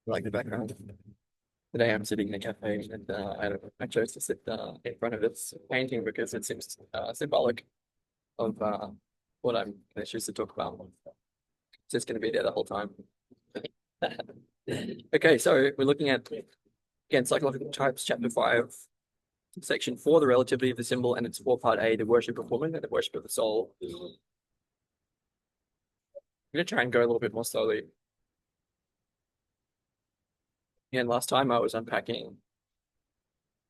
like the background. Today I'm sitting in a cafe and I chose to sit in front of this painting because it seems symbolic of what I'm going to choose to talk about. It's just going to be there the whole time. Okay, so we're looking at, again, psychological types, chapter 5, section 4, the relativity of the symbol, and its 4 part A, the worship of woman and the worship of the soul. I'm going to try and go a little bit more slowly. And last time I was unpacking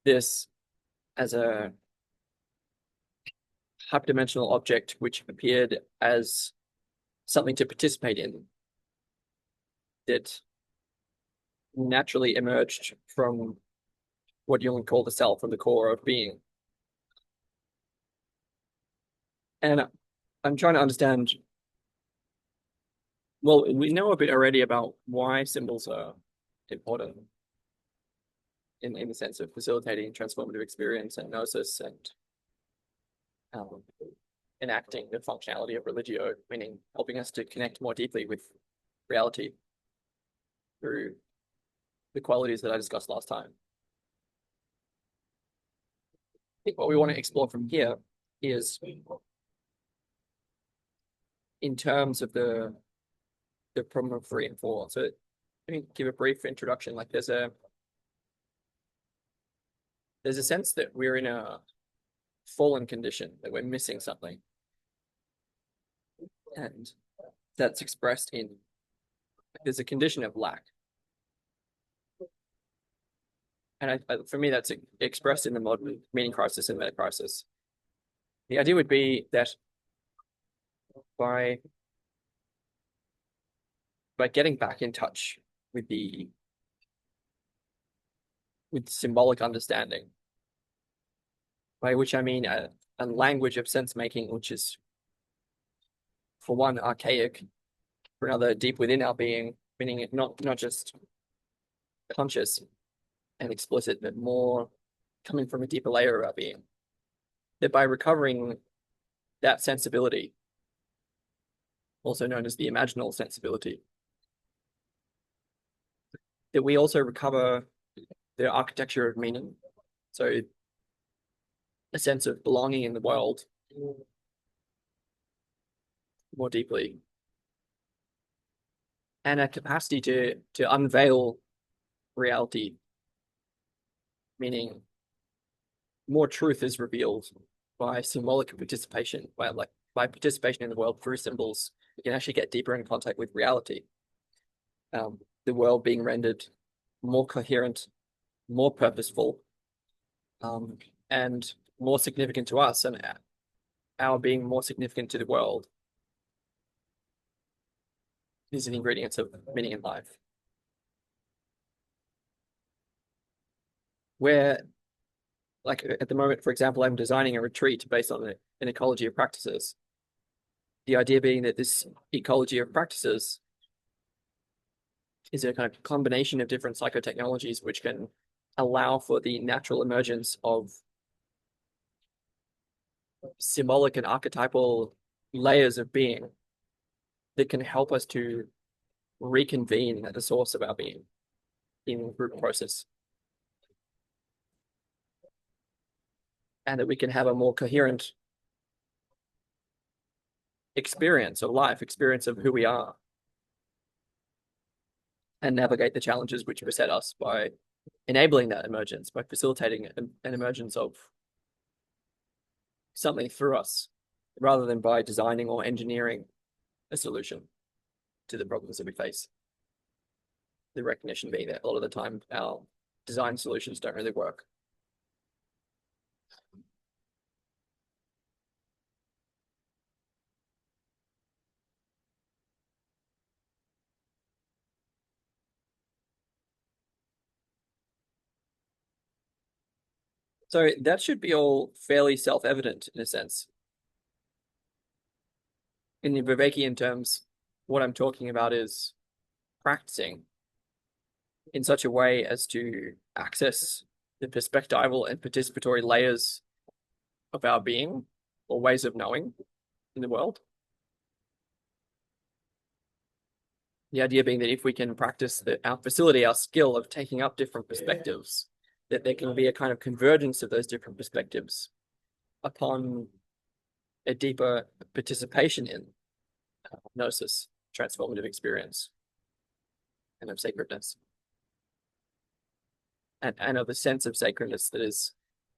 this as a hyperdimensional object which appeared as something to participate in that naturally emerged from what Jung called the self, from the core of being. And I'm trying to understand, well, we know a bit already about why symbols are important in the sense of facilitating transformative experience and gnosis and um, enacting the functionality of religio, meaning helping us to connect more deeply with reality through the qualities that I discussed last time. I think what we want to explore from here is in terms of the problem of 3 and 4. So let me give a brief introduction. Like there's a sense that we're in a fallen condition, that we're missing something. And that's expressed in there's a condition of lack. And for me, that's expressed in the modern meaning crisis and meta crisis. The idea would be that by getting back in touch with symbolic understanding, by which I mean a language of sense making, which is, for one, archaic, for another, deep within our being, meaning it not just conscious and explicit, but more coming from a deeper layer of our being. That by recovering that sensibility, also known as the imaginal sensibility, that we also recover the architecture of meaning. So a sense of belonging in the world more deeply, and a capacity to unveil reality, meaning more truth is revealed by symbolic participation, by participation in the world through symbols. You can actually get deeper in contact with reality. The world being rendered more coherent, more purposeful, and more significant to us, and our being more significant to the world. These are the ingredients of meaning in life. Where, like at the moment, for example, I'm designing a retreat based on an ecology of practices. The idea being that this ecology of practices is a kind of combination of different psychotechnologies which can allow for the natural emergence of symbolic and archetypal layers of being that can help us to reconvene at the source of our being in group process. And that we can have a more coherent experience of life, experience of who we are, and navigate the challenges which beset us by enabling that emergence, by facilitating an emergence of something through us, rather than by designing or engineering a solution to the problems that we face. The recognition being that a lot of the time our design solutions don't really work. So that should be all fairly self-evident in a sense. In the Vivekian terms, what I'm talking about is practicing in such a way as to access the perspectival and participatory layers of our being or ways of knowing in the world. The idea being that if we can practice our skill of taking up different perspectives, that there can be a kind of convergence of those different perspectives upon a deeper participation in gnosis, transformative experience, and of sacredness, and of a sense of sacredness that is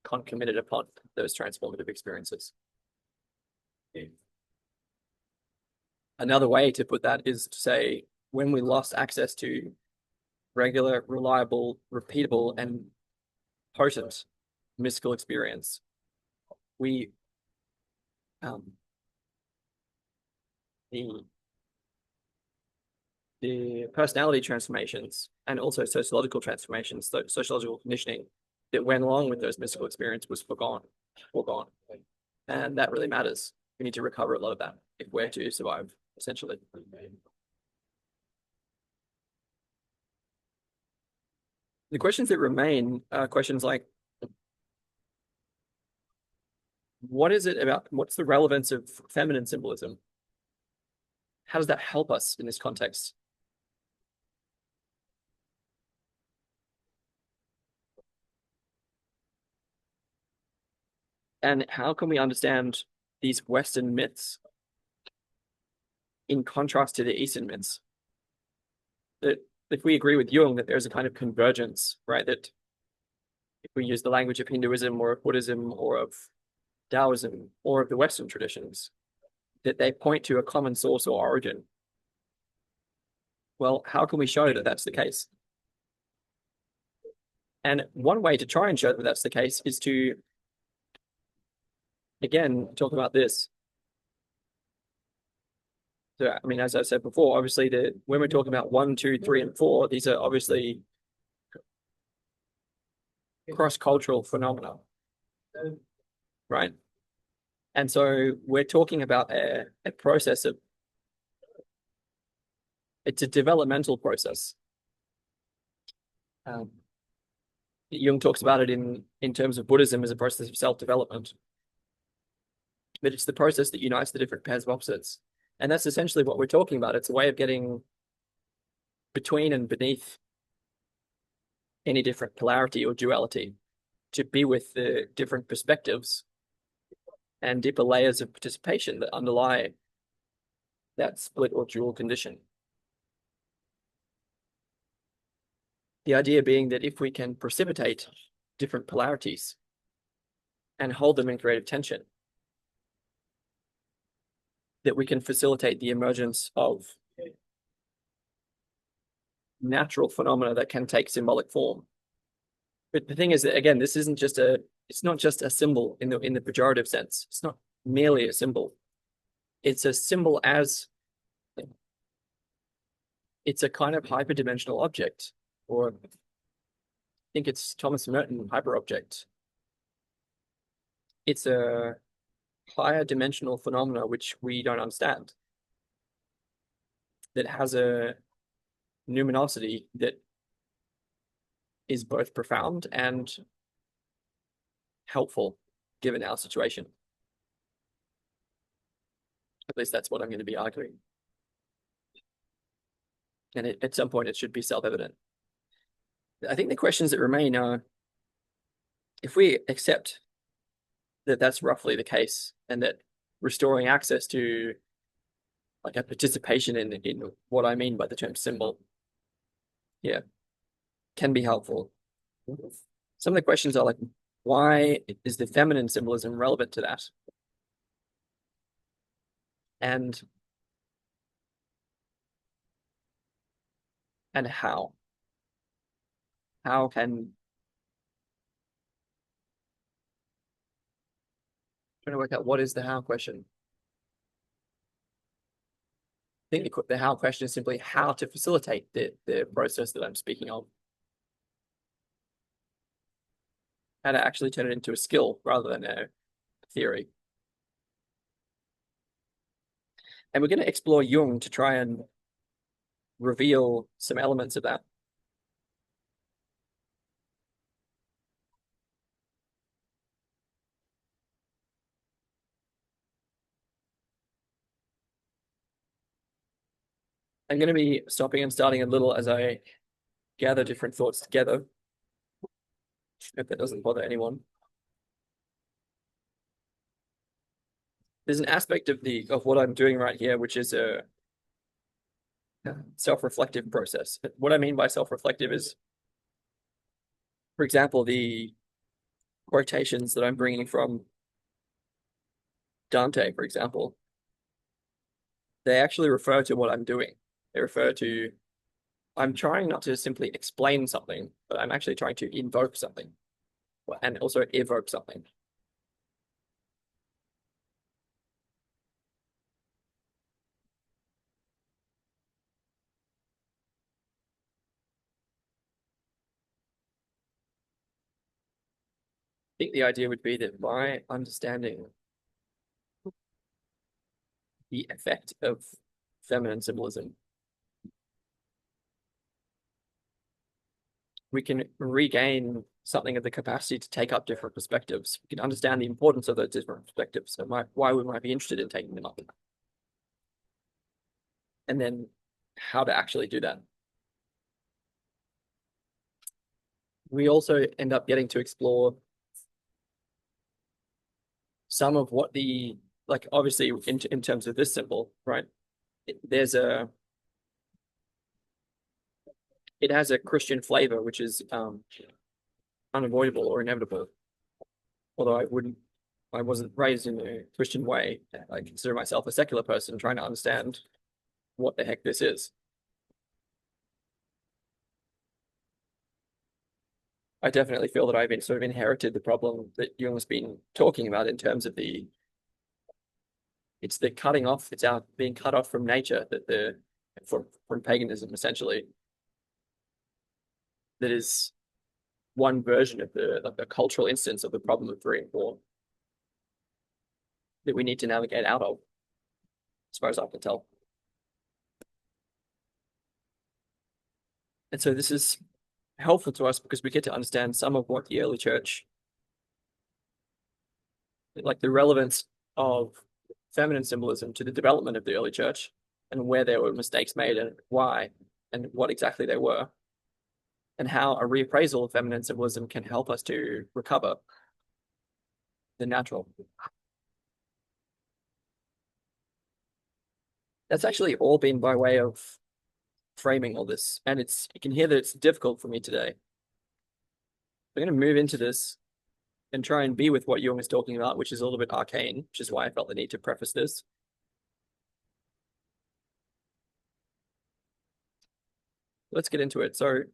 concomitant upon those transformative experiences. Another way to put that is to say, when we lost access to regular, reliable, repeatable, and potent mystical experience, we the personality transformations and also sociological transformations, sociological conditioning that went along with those mystical experiences was forgone. And that really matters. We need to recover a lot of that if we're to survive, essentially. The questions that remain are questions like, what's the relevance of feminine symbolism? How does that help us in this context? And how can we understand these Western myths in contrast to the Eastern myths? That if we agree with Jung that there's a kind of convergence, right? That if we use the language of Hinduism or of Buddhism or of Taoism or of the Western traditions, that they point to a common source or origin. Well, how can we show that that's the case? And one way to try and show that that's the case is to, again, talk about this. So, I mean, as I said before, obviously, when we're talking about 1, 2, 3, and 4, these are obviously cross-cultural phenomena, right? And so we're talking about a process of, it's a developmental process. Jung talks about it in terms of Buddhism as a process of self-development. But it's the process that unites the different pairs of opposites. And that's essentially what we're talking about. It's a way of getting between and beneath any different polarity or duality, to be with the different perspectives and deeper layers of participation that underlie that split or dual condition. The idea being that if we can precipitate different polarities and hold them in creative tension, that we can facilitate the emergence of natural phenomena that can take symbolic form. But the thing is that, again, this isn't just it's not just a symbol in the pejorative sense. It's not merely a symbol. It's a symbol as it's a kind of hyperdimensional object, or I think it's Thomas Merton hyperobject. It's a higher dimensional phenomena which we don't understand, that has a numinosity that is both profound and helpful given our situation. At least that's what I'm going to be arguing. And at some point, it should be self-evident. I think the questions that remain are, if we accept that that's roughly the case, and that restoring access to like a participation in what I mean by the term symbol, yeah, can be helpful. Some of the questions are like, why is the feminine symbolism relevant to that? And how? How can trying to work out what is the how question? I think the how question is simply how to facilitate the process that I'm speaking of. How to actually turn it into a skill rather than a theory. And we're going to explore Jung to try and reveal some elements of that. I'm going to be stopping and starting a little as I gather different thoughts together. If that doesn't bother anyone. There's an aspect of what I'm doing right here, which is a self-reflective process. What I mean by self-reflective is, for example, the quotations that I'm bringing from Dante, for example, they actually refer to what I'm doing. They refer to, I'm trying not to simply explain something, but I'm actually trying to invoke something and also evoke something. I think the idea would be that by understanding the effect of feminine symbolism, we can regain something of the capacity to take up different perspectives. We can understand the importance of those different perspectives and why we might be interested in taking them up. And then how to actually do that. We also end up getting to explore some of what like obviously in terms of this symbol, right? There's it has a Christian flavor, which is unavoidable or inevitable. Although I wasn't raised in a Christian way. I consider myself a secular person trying to understand what the heck this is. I definitely feel that I've sort of inherited the problem that Jung's been talking about in terms of it's the cutting off, it's our being cut off from nature from paganism essentially. That is one version of the cultural instance of the problem of being born that we need to navigate out of, as far as I can tell. And so this is helpful to us because we get to understand some of what the early church, like the relevance of feminine symbolism to the development of the early church and where there were mistakes made and why and what exactly they were, and how a reappraisal of feminine symbolism can help us to recover the natural. That's actually all been by way of framing all this. And you can hear that it's difficult for me today. I'm going to move into this and try and be with what Jung is talking about, which is a little bit arcane, which is why I felt the need to preface this. Let's get into it. So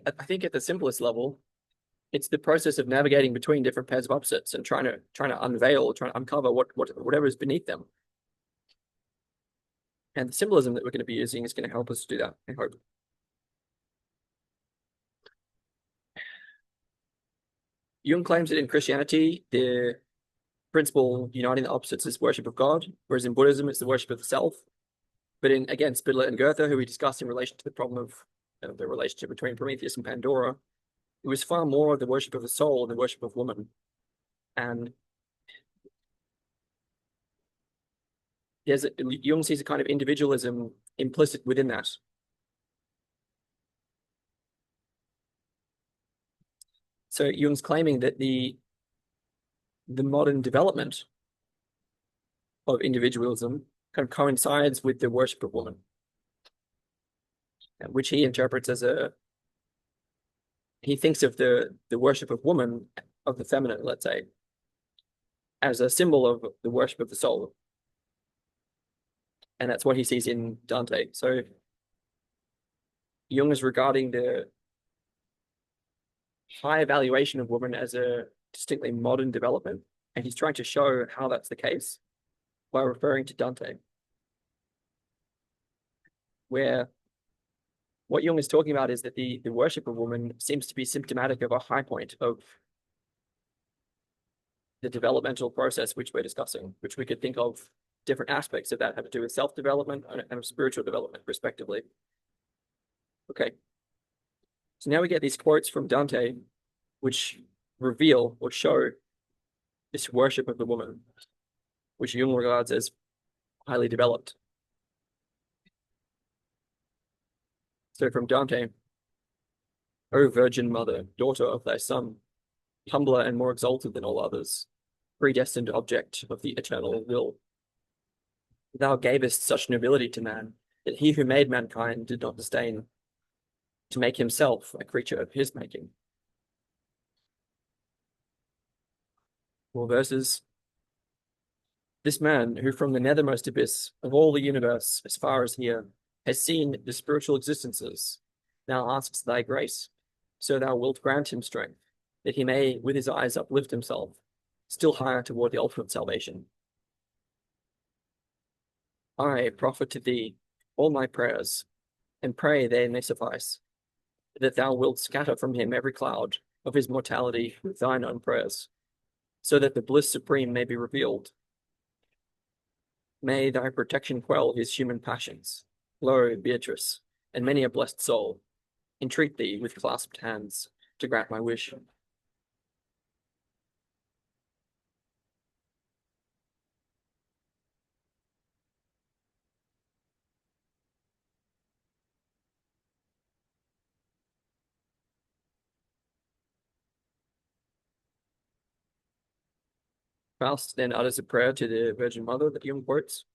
I think at the simplest level, it's the process of navigating between different pairs of opposites and trying to unveil, trying to uncover whatever is beneath them. And the symbolism that we're going to be using is going to help us do that, I hope. Jung claims that in Christianity, the principle uniting the opposites is worship of God, whereas in Buddhism, it's the worship of the self. But again, Spidler and Goethe, who we discussed in relation to the problem of the relationship between Prometheus and Pandora, it was far more of the worship of the soul than the worship of woman. And Jung sees a kind of individualism implicit within that. So Jung's claiming that the modern development of individualism kind of coincides with the worship of woman, which he interprets as he thinks of the worship of woman, of the feminine, let's say, as a symbol of the worship of the soul. And that's what he sees in Dante. So Jung is regarding the high evaluation of woman as a distinctly modern development, and he's trying to show how that's the case by referring to Dante, where what Jung is talking about is that the worship of woman seems to be symptomatic of a high point of the developmental process which we're discussing, which we could think of different aspects of that have to do with self-development and of spiritual development, respectively. Okay. So now we get these quotes from Dante, which reveal or show this worship of the woman, which Jung regards as highly developed. So from Dante, O Virgin Mother, daughter of thy Son, humbler and more exalted than all others, predestined object of the eternal will. Thou gavest such nobility to man, that he who made mankind did not disdain to make himself a creature of his making. More verses. This man, who from the nethermost abyss of all the universe, as far as here, has seen the spiritual existences, now asks thy grace, so thou wilt grant him strength, that he may with his eyes uplift himself, still higher toward the ultimate salvation. I proffer to thee all my prayers, and pray they may suffice, that thou wilt scatter from him every cloud of his mortality with thine own prayers, so that the bliss supreme may be revealed. May thy protection quell his human passions. Lo, Beatrice, and many a blessed soul, entreat thee with clasped hands to grant my wish. Faust then utters a prayer to the Virgin Mother that Jung quotes.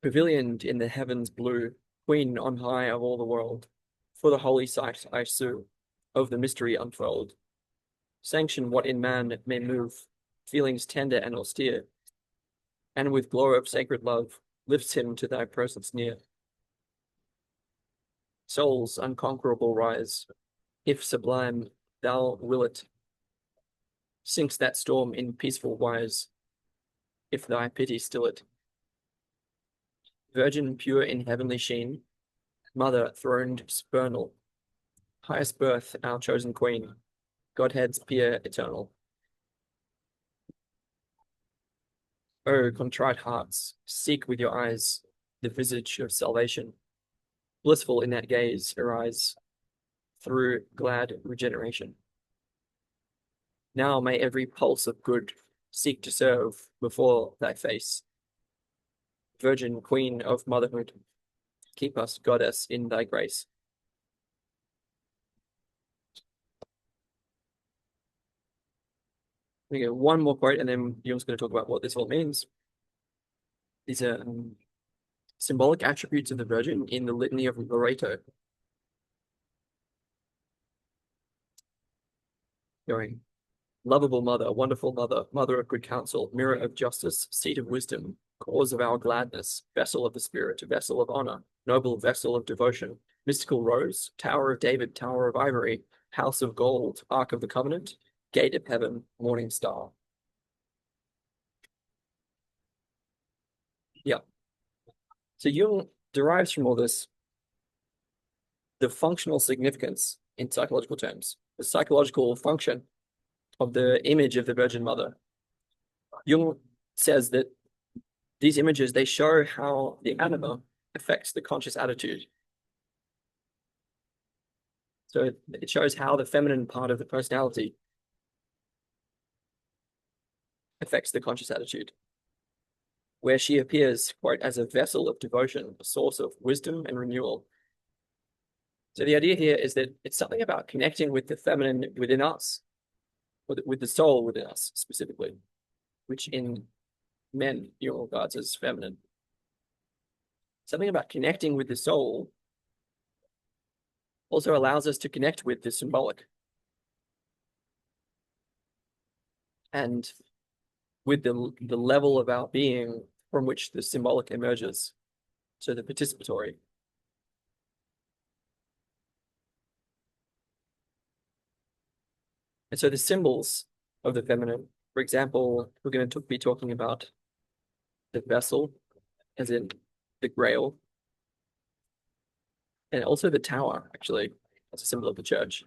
Pavilioned in the heavens blue, Queen on high of all the world, for the holy sight I sue, of the mystery unfurled. Sanction what in man may move, feelings tender and austere, and with glow of sacred love lifts him to thy presence near. Souls unconquerable rise, if sublime thou will it, sinks that storm in peaceful wise, if thy pity still it. Virgin pure in heavenly sheen, mother throned supernal, highest birth our chosen queen, Godhead's peer eternal. O contrite hearts, seek with your eyes the visage of salvation, blissful in that gaze arise through glad regeneration. Now may every pulse of good seek to serve before thy face. Virgin Queen of motherhood, keep us, Goddess, in thy grace. We get one more quote, and then Jung's going to talk about what this all means. These are symbolic attributes of the Virgin in the Litany of Loreto. Going, lovable mother, wonderful mother, mother of good counsel, mirror of justice, seat of wisdom, cause of our gladness, vessel of the spirit, vessel of honor, noble vessel of devotion, mystical rose, tower of David, tower of ivory, house of gold, ark of the covenant, gate of heaven, morning star. Yeah. So Jung derives from all this the functional significance in psychological terms, the psychological function of the image of the Virgin Mother. Jung says that these images, they show how the anima affects the conscious attitude. So it shows how the feminine part of the personality affects the conscious attitude, where she appears, quote, as a vessel of devotion, a source of wisdom and renewal. So the idea here is that it's something about connecting with the feminine within us, with the soul within us specifically, which in men Jung regards as feminine. Something about connecting with the soul also allows us to connect with the symbolic and with the level of our being from which the symbolic emerges, so the participatory. And so the symbols of the feminine, for example, we're going to be talking about the vessel, as in the grail, and also the tower, actually, as a symbol of the church.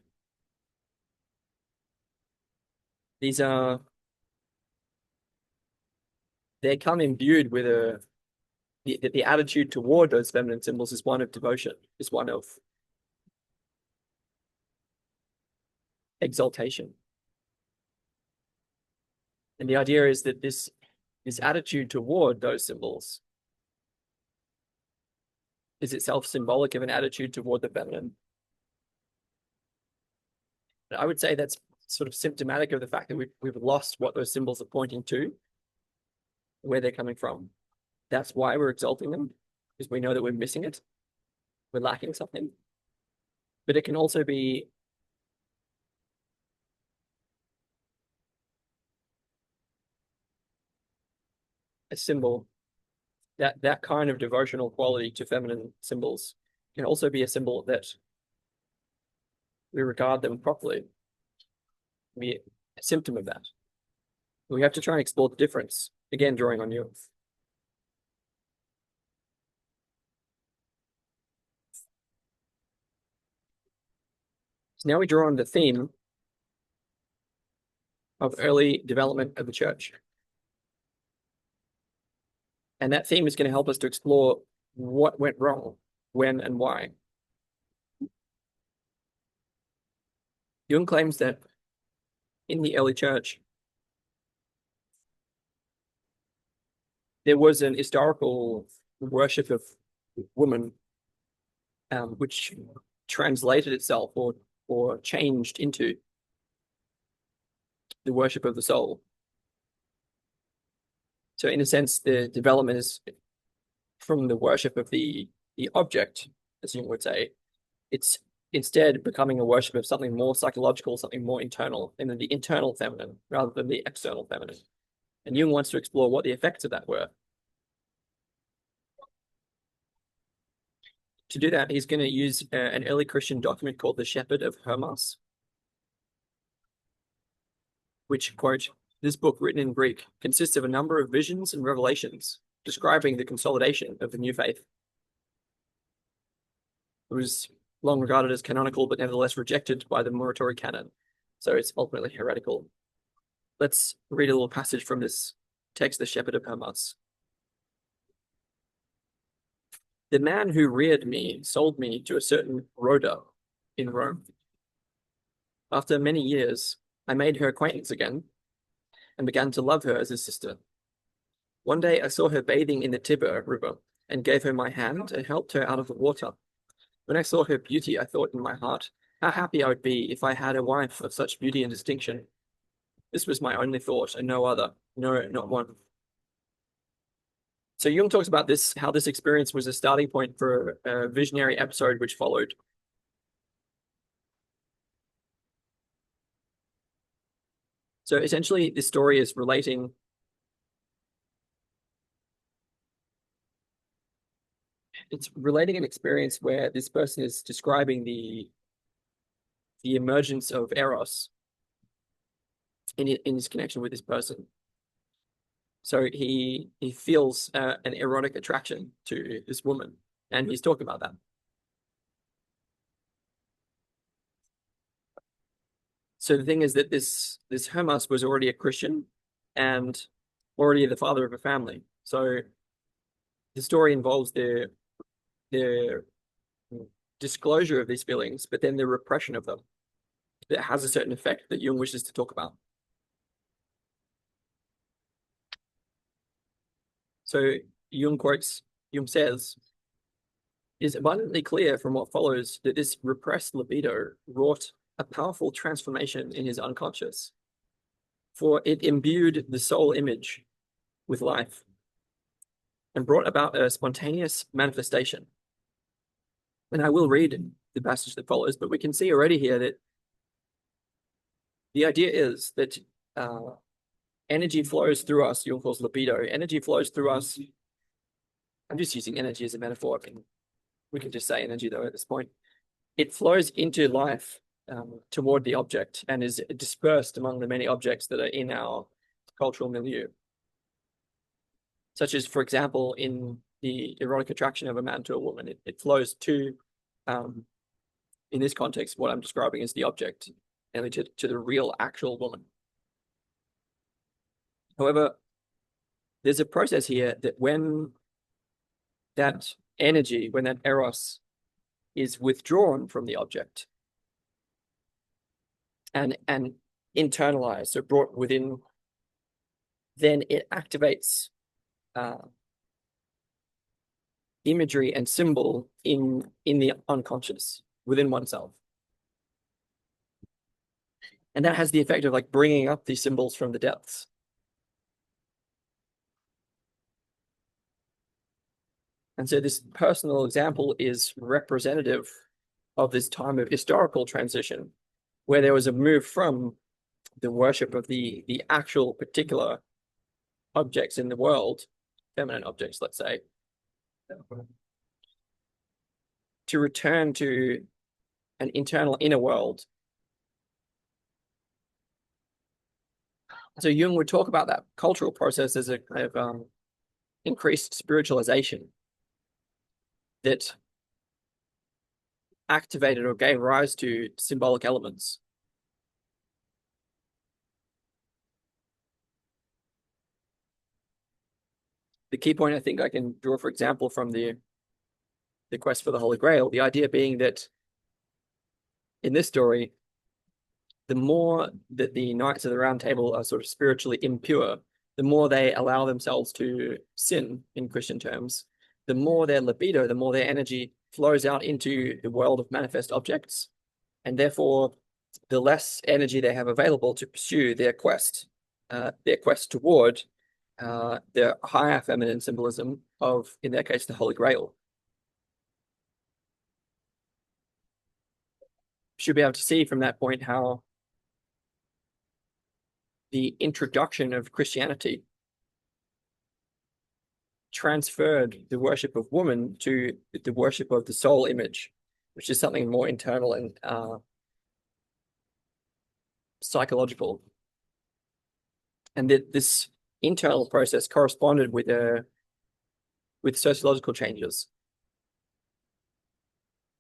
These are, they come imbued with the attitude toward those feminine symbols is one of devotion, is one of exaltation. And the idea is that this His attitude toward those symbols is itself symbolic of an attitude toward the feminine. I would say that's sort of symptomatic of the fact that we've lost what those symbols are pointing to, where they're coming from. That's why we're exalting them, because we know that we're missing it. We're lacking something. But it can also be a symbol, that kind of devotional quality to feminine symbols can also be a symbol that we regard them properly, be a symptom of that. We have to try and explore the difference, again, drawing on you. So now we draw on the theme of early development of the church. And that theme is going to help us to explore what went wrong, when, and why. Jung claims that in the early church, there was an historical worship of woman, which translated itself or changed into the worship of the soul. So in a sense, the development is from the worship of the object, as Jung would say. It's instead becoming a worship of something more psychological, something more internal, and then the internal feminine rather than the external feminine. And Jung wants to explore what the effects of that were. To do that, he's going to use an early Christian document called the Shepherd of Hermas, which, quote, this book written in Greek consists of a number of visions and revelations describing the consolidation of the new faith. It was long regarded as canonical, but nevertheless rejected by the Muratori canon. So it's ultimately heretical. Let's read a little passage from this text, the Shepherd of Hermas. The man who reared me sold me to a certain Rhoda in Rome. After many years, I made her acquaintance again and began to love her as a sister. One day I saw her bathing in the Tiber River and gave her my hand and helped her out of the water. When I saw her beauty, I thought in my heart, how happy I would be if I had a wife of such beauty and distinction. This was my only thought and no other, no, not one. So Jung talks about this, how this experience was a starting point for a visionary episode which followed. So essentially, this story is relating an experience where this person is describing the emergence of eros in his connection with this person. So he feels an erotic attraction to this woman, and he's talking about that. So the thing is that this Hermas was already a Christian and already the father of a family. So the story involves the disclosure of these feelings, but then the repression of them that has a certain effect that Jung wishes to talk about. So Jung says, it is abundantly clear from what follows that this repressed libido wrought a powerful transformation in his unconscious, for it imbued the soul image with life and brought about a spontaneous manifestation. And I will read the passage that follows, but we can see already here that the idea is that energy flows through us. Jung calls libido. Energy flows through us. I'm just using energy as a metaphor. We can just say energy, though, at this point. It flows into life toward the object and is dispersed among the many objects that are in our cultural milieu. Such as, for example, in the erotic attraction of a man to a woman, it flows to, in this context, what I'm describing as the object, and to the real, actual woman. However, there's a process here that when that energy, when that eros is withdrawn from the object and internalized, so brought within then it activates imagery and symbol in the unconscious within oneself. And that has the effect of like bringing up these symbols from the depths. And so this personal example is representative of this time of historical transition, where there was a move from the worship of the actual particular objects in the world, feminine objects, let's say, to return to an internal inner world. So Jung would talk about that cultural process as a kind of increased spiritualization that activated or gave rise to symbolic elements. The key point I think I can draw, for example, from the quest for the Holy Grail, the idea being that in this story, the more that the Knights of the Round Table are sort of spiritually impure, the more they allow themselves to sin, in Christian terms, the more their libido, the more their energy flows out into the world of manifest objects, and therefore the less energy they have available to pursue their quest toward the higher feminine symbolism of, in their case, the Holy Grail. Should be able to see from that point how the introduction of Christianity transferred the worship of woman to the worship of the soul image, which is something more internal and psychological. And that this internal process corresponded with sociological changes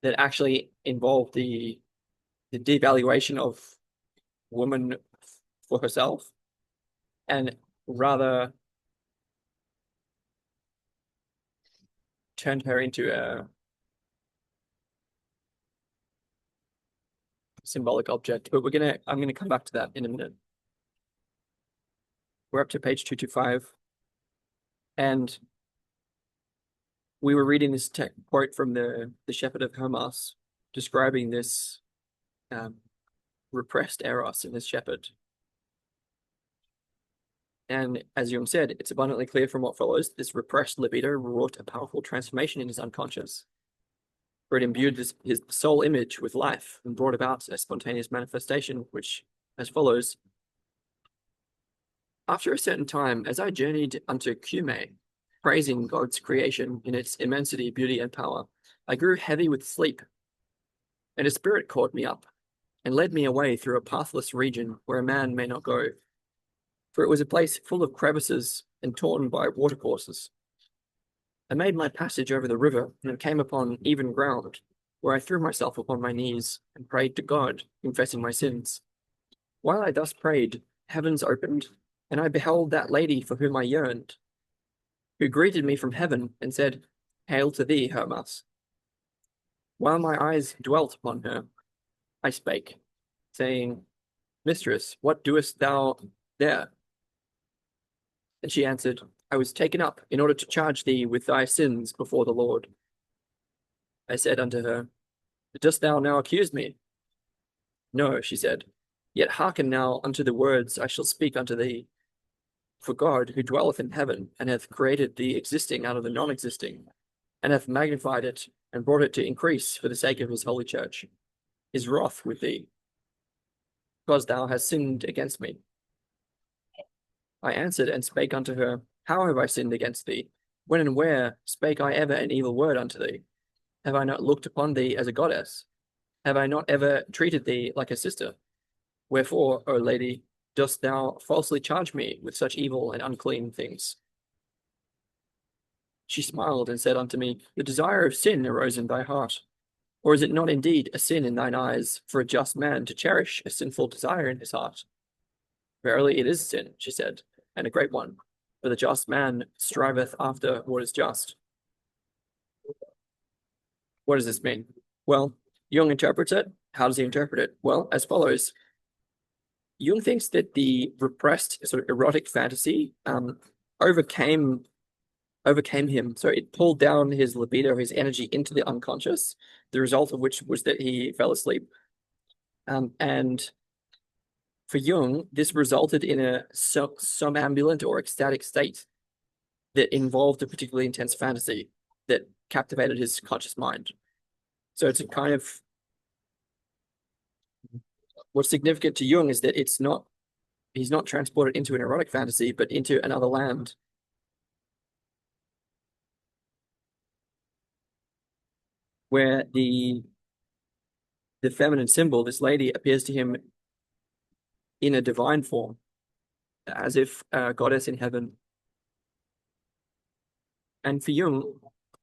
that actually involved the devaluation of woman for herself, and rather turned her into a symbolic object. But I'm gonna come back to that in a minute. We're up to page 225, and we were reading this quote from the Shepherd of Hermas, describing this repressed eros in this shepherd. And as Jung said, it's abundantly clear from what follows, this repressed libido wrought a powerful transformation in his unconscious, for it imbued his soul image with life and brought about a spontaneous manifestation, which as follows. After a certain time, as I journeyed unto Cumae, praising God's creation in its immensity, beauty, and power, I grew heavy with sleep, and a spirit caught me up and led me away through a pathless region where a man may not go, for it was a place full of crevices and torn by watercourses. I made my passage over the river and came upon even ground, where I threw myself upon my knees and prayed to God, confessing my sins. While I thus prayed, heavens opened, and I beheld that lady for whom I yearned, who greeted me from heaven and said, Hail to thee, Hermas. While my eyes dwelt upon her, I spake, saying, Mistress, what doest thou there? And she answered, I was taken up in order to charge thee with thy sins before the Lord. I said unto her, Dost thou now accuse me? No, she said, yet hearken now unto the words I shall speak unto thee. For God, who dwelleth in heaven, and hath created the existing out of the non-existing, and hath magnified it, and brought it to increase for the sake of his holy church, is wroth with thee, because thou hast sinned against me. I answered and spake unto her, How have I sinned against thee? When and where spake I ever an evil word unto thee? Have I not looked upon thee as a goddess? Have I not ever treated thee like a sister? Wherefore, O lady, dost thou falsely charge me with such evil and unclean things? She smiled and said unto me, The desire of sin arose in thy heart. Or is it not indeed a sin in thine eyes for a just man to cherish a sinful desire in his heart? Verily it is sin, she said, and a great one, for the just man striveth after what is just. What does this mean? Well, Jung interprets it. How does he interpret it? Well, as follows. Jung thinks that the repressed sort of erotic fantasy overcame overcame him. So it pulled down his libido, his energy into the unconscious, the result of which was that he fell asleep. And for Jung, this resulted in a somnambulant or ecstatic state that involved a particularly intense fantasy that captivated his conscious mind. So it's a kind of what's significant to Jung is that he's not transported into an erotic fantasy, but into another land where the feminine symbol, this lady, appears to him in a divine form, as if a goddess in heaven. And for Jung,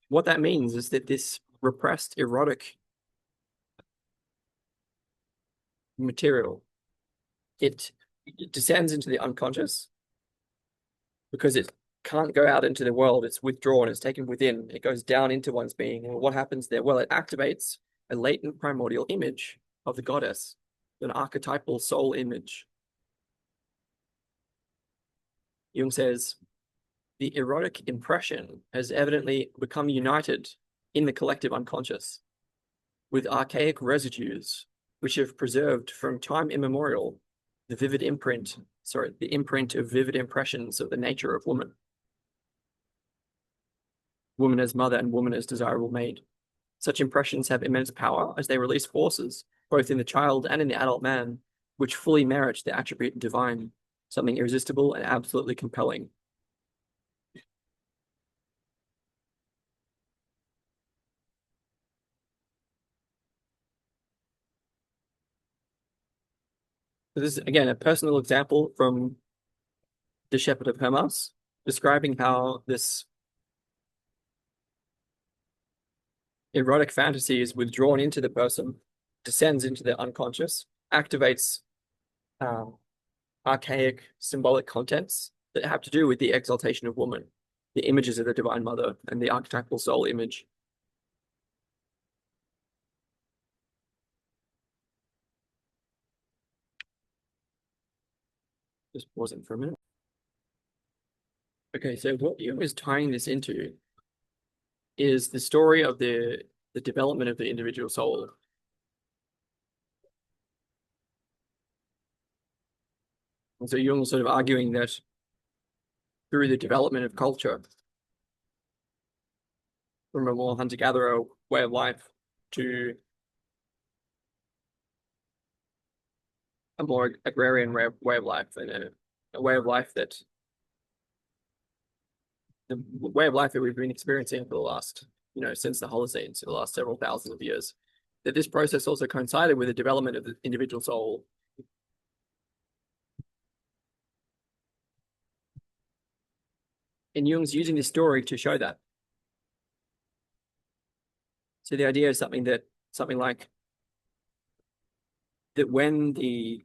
what that means is that this repressed erotic material, it descends into the unconscious because it can't go out into the world. It's withdrawn, it's taken within, it goes down into one's being. And what happens there? Well, it activates a latent primordial image of the goddess, an archetypal soul image. Jung says, the erotic impression has evidently become united in the collective unconscious with archaic residues which have preserved from time immemorial the imprint of vivid impressions of the nature of woman. Woman as mother and woman as desirable maid. Such impressions have immense power as they release forces, both in the child and in the adult man, which fully merit the attribute divine, something irresistible and absolutely compelling. This is, again, a personal example from The Shepherd of Hermas, describing how this erotic fantasy is withdrawn into the person, descends into the unconscious, activates archaic symbolic contents that have to do with the exaltation of woman, the images of the Divine Mother, and the archetypal soul image. Just pausing for a minute. Okay, so what Jung is tying this into is the story of the development of the individual soul. And so Jung is sort of arguing that through the development of culture, from a more hunter-gatherer way of life to a more agrarian way of life, and a way of life that the way of life that we've been experiencing for the last, since the Holocene, so the last several thousands of years, that this process also coincided with the development of the individual soul. And Jung's using this story to show that. So the idea is something like that when the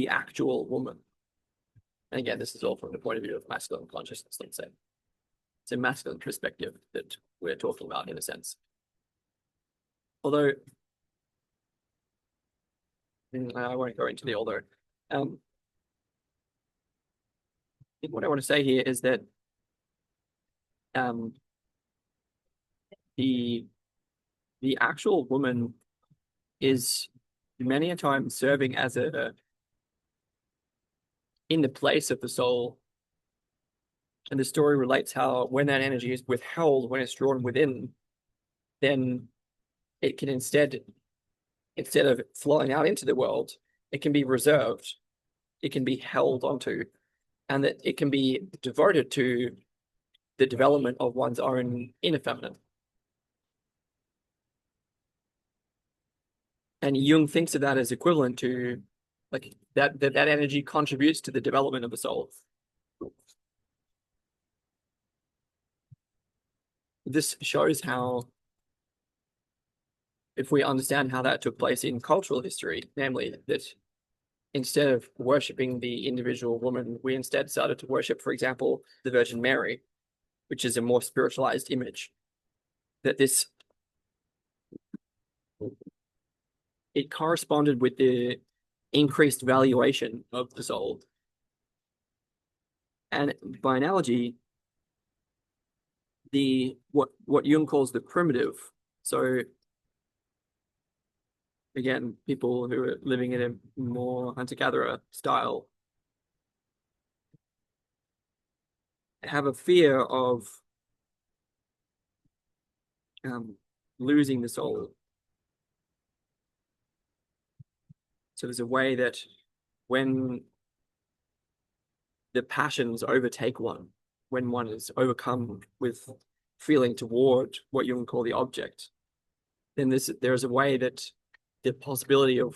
actual woman, and again, this is all from the point of view of masculine consciousness, let's say. It's a masculine perspective that we're talking about in a sense. Although, I won't go into the although. What I want to say here is that the actual woman is many a time serving as in the place of the soul. And the story relates how when that energy is withheld, when it's drawn within, then it can instead of flowing out into the world, it can be reserved, it can be held onto, and that it can be devoted to the development of one's own inner feminine. And Jung thinks of that as equivalent to like that energy contributes to the development of the soul. This shows how, if we understand how that took place in cultural history, namely that instead of worshipping the individual woman, we instead started to worship, for example, the Virgin Mary, which is a more spiritualized image. That it corresponded with increased valuation of the soul. And by analogy, the what Jung calls the primitive. So again, people who are living in a more hunter-gatherer style have a fear of losing the soul. So there's a way that when the passions overtake one, when one is overcome with feeling toward what you would call the object, then there's a way that the possibility of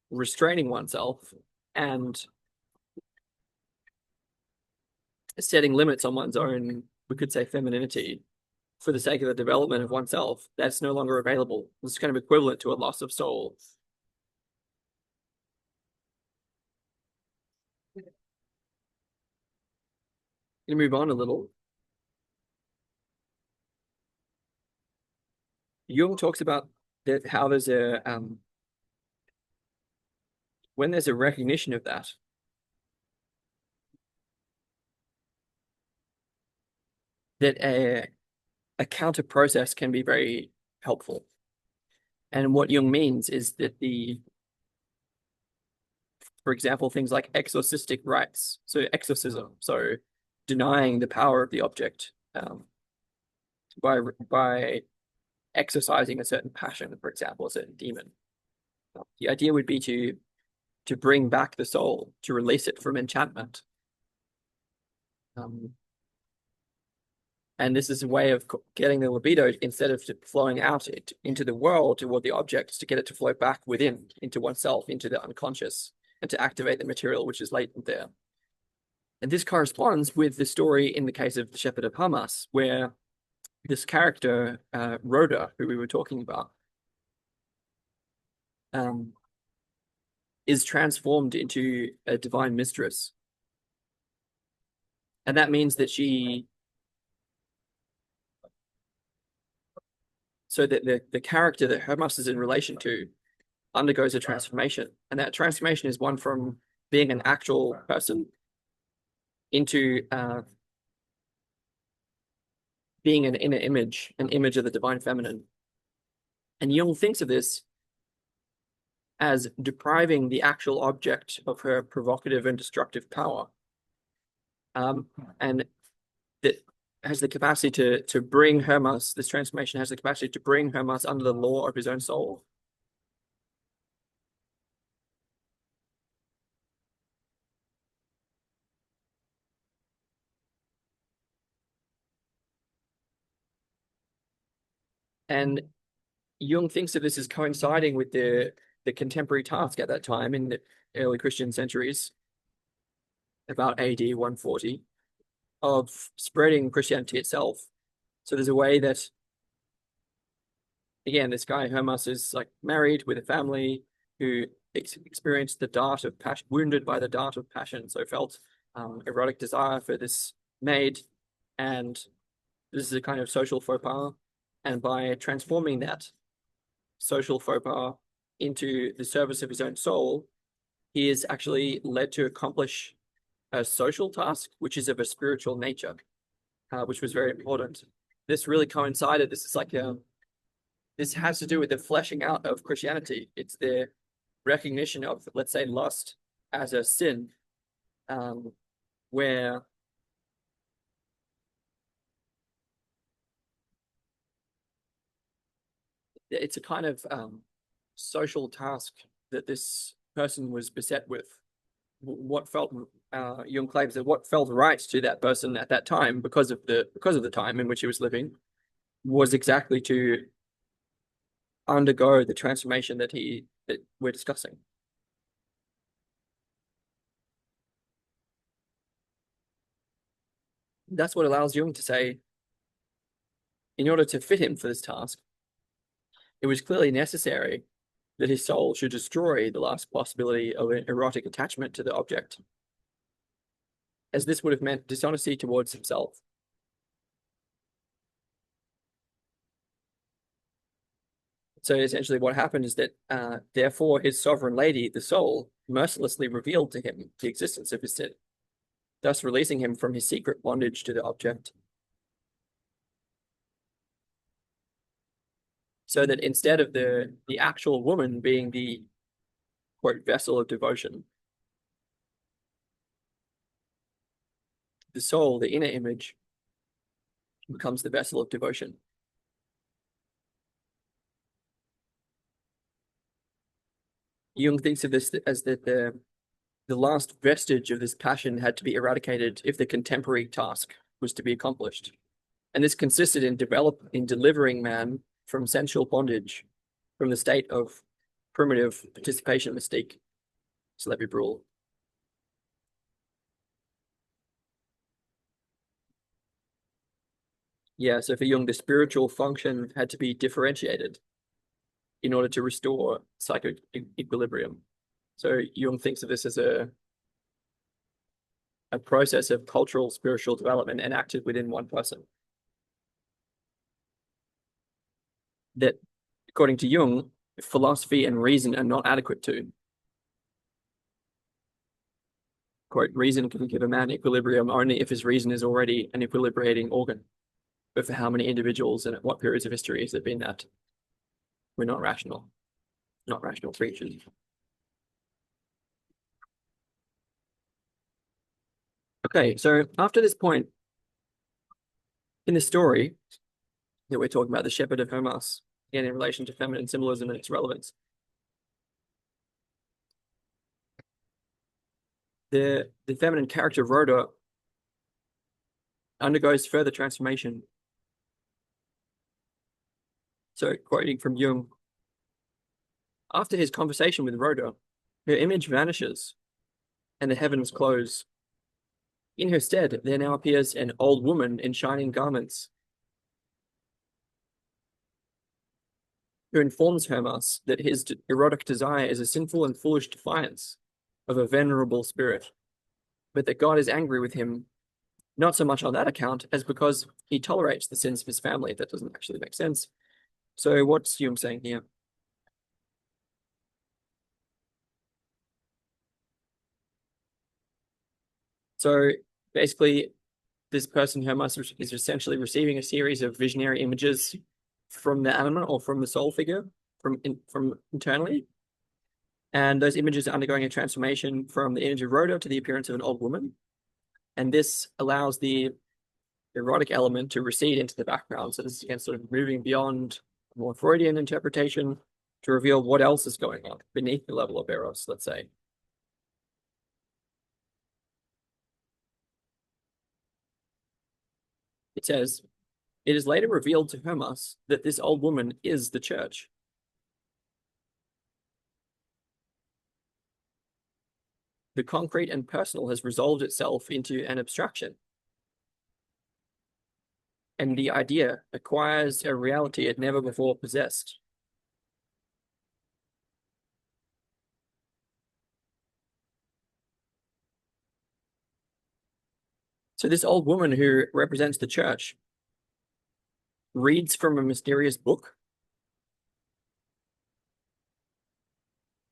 restraining oneself and setting limits on one's own, we could say femininity, for the sake of the development of oneself, that's no longer available. It's kind of equivalent to a loss of soul. To move on a little, Jung talks about that how there's a when there's a recognition of that, that a counter process can be very helpful. And what Jung means is that for example, things like exorcistic rites, so exorcism, so denying the power of the object by exercising a certain passion, for example, a certain demon. The idea would be to bring back the soul, to release it from enchantment. And this is a way of getting the libido, instead of flowing out into the world toward the objects, to get it to flow back within, into oneself, into the unconscious, and to activate the material which is latent there. And this corresponds with the story in the case of the Shepherd of Hamas, where this character, Rhoda, who we were talking about, is transformed into a divine mistress. And that means that so that the character that Hermas is in relation to undergoes a transformation. And that transformation is one from being an actual person into being an inner image, an image of the divine feminine. And Jung thinks of this as depriving the actual object of her provocative and destructive power. And that has the capacity to bring Hermas, this transformation has the capacity to bring Hermas under the law of his own soul. And Jung thinks of this as coinciding with the contemporary task at that time in the early Christian centuries, about AD 140, of spreading Christianity itself. So there's a way that, again, this guy Hermas is like married with a family who experienced the dart of passion, wounded by the dart of passion, so felt erotic desire for this maid, and this is a kind of social faux pas. And by transforming that social faux pas into the service of his own soul, he is actually led to accomplish a social task, which is of a spiritual nature, which was very important. This really coincided. This is like this has to do with the fleshing out of Christianity. It's the recognition of, let's say, lust as a sin, where it's a kind of social task that this person was beset with. What felt Jung claims that what felt right to that person at that time, because of the time in which he was living, was exactly to undergo the transformation that we're discussing. That's what allows Jung to say, in order to fit him for this task, it was clearly necessary that his soul should destroy the last possibility of an erotic attachment to the object, as this would have meant dishonesty towards himself. So essentially what happened is that therefore his sovereign lady, the soul, mercilessly revealed to him the existence of his sin, thus releasing him from his secret bondage to the object. So that instead of the actual woman being the quote vessel of devotion, the soul, the inner image, becomes the vessel of devotion. Jung thinks of this as that the last vestige of this passion had to be eradicated if the contemporary task was to be accomplished. And this consisted in delivering man from sensual bondage, from the state of primitive participation mystique. So let me rule. Yeah, so for Jung, the spiritual function had to be differentiated in order to restore psychic equilibrium. So Jung thinks of this as a process of cultural spiritual development enacted within one person. That, according to Jung, philosophy and reason are not adequate to. Quote, reason can give a man equilibrium only if his reason is already an equilibrating organ. But for how many individuals and at what periods of history has it been that we're not rational creatures? Okay, so after this point in the story that we're talking about, the shepherd of Hermas, again in relation to feminine symbolism and its relevance, the feminine character Rhoda undergoes further transformation. So, quoting from Jung, after his conversation with Rhoda, her image vanishes and the heavens close. In her stead, there now appears an old woman in shining garments, who informs Hermas that his erotic desire is a sinful and foolish defiance of a venerable spirit, but that God is angry with him, not so much on that account as because he tolerates the sins of his family. That doesn't actually make sense. So what's Jung saying here? So basically, this person, Hermas, is essentially receiving a series of visionary images from the anima or from the soul figure from internally. And those images are undergoing a transformation from the image of Rhoda to the appearance of an old woman. And this allows the erotic element to recede into the background. So this is again sort of moving beyond more Freudian interpretation to reveal what else is going on beneath the level of Eros, let's say. It says, it is later revealed to Hermas that this old woman is the church. The concrete and personal has resolved itself into an abstraction. And the idea acquires a reality it never before possessed. So this old woman who represents the church reads from a mysterious book.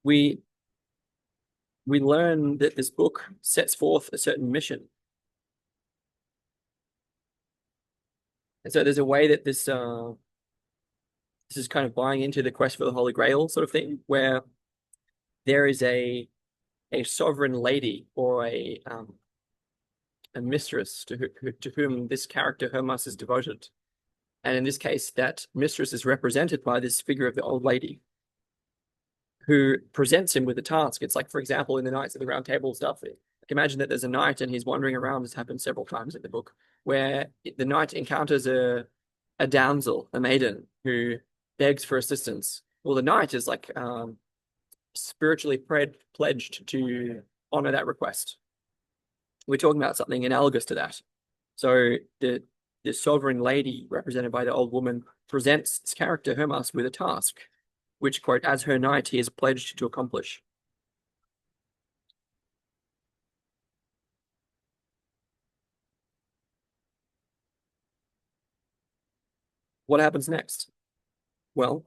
We learn that this book sets forth a certain mission. And so there's a way that this is kind of buying into the quest for the Holy Grail sort of thing, where there is a sovereign lady or a mistress to whom this character Hermas is devoted. And in this case, that mistress is represented by this figure of the old lady who presents him with a task. It's like, for example, in the Knights of the Round Table stuff, imagine that there's a knight and he's wandering around. This happens several times in the book, where the knight encounters a damsel, a maiden, who begs for assistance. Well, the knight is like spiritually pledged to honor that request. We're talking about something analogous to that. So the sovereign lady, represented by the old woman, presents this character Hermas with a task, which, quote, as her knight, he is pledged to accomplish. What happens next? Well,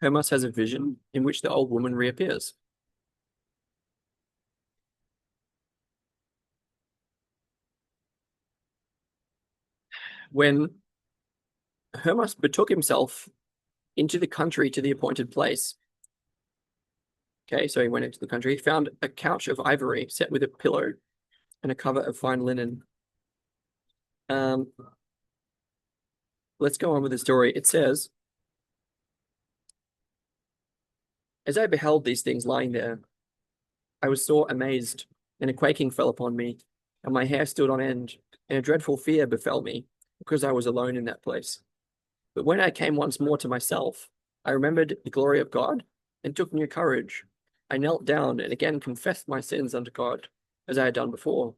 Hermas has a vision in which the old woman reappears. When Hermas betook himself into the country to the appointed place. Okay, so he went into the country, found a couch of ivory set with a pillow and a cover of fine linen. Um, let's go on with the story. It says, as I beheld these things lying there, I was sore amazed, and a quaking fell upon me, and my hair stood on end, and a dreadful fear befell me, because I was alone in that place. But when I came once more to myself, I remembered the glory of God, and took new courage. I knelt down and again confessed my sins unto God, as I had done before.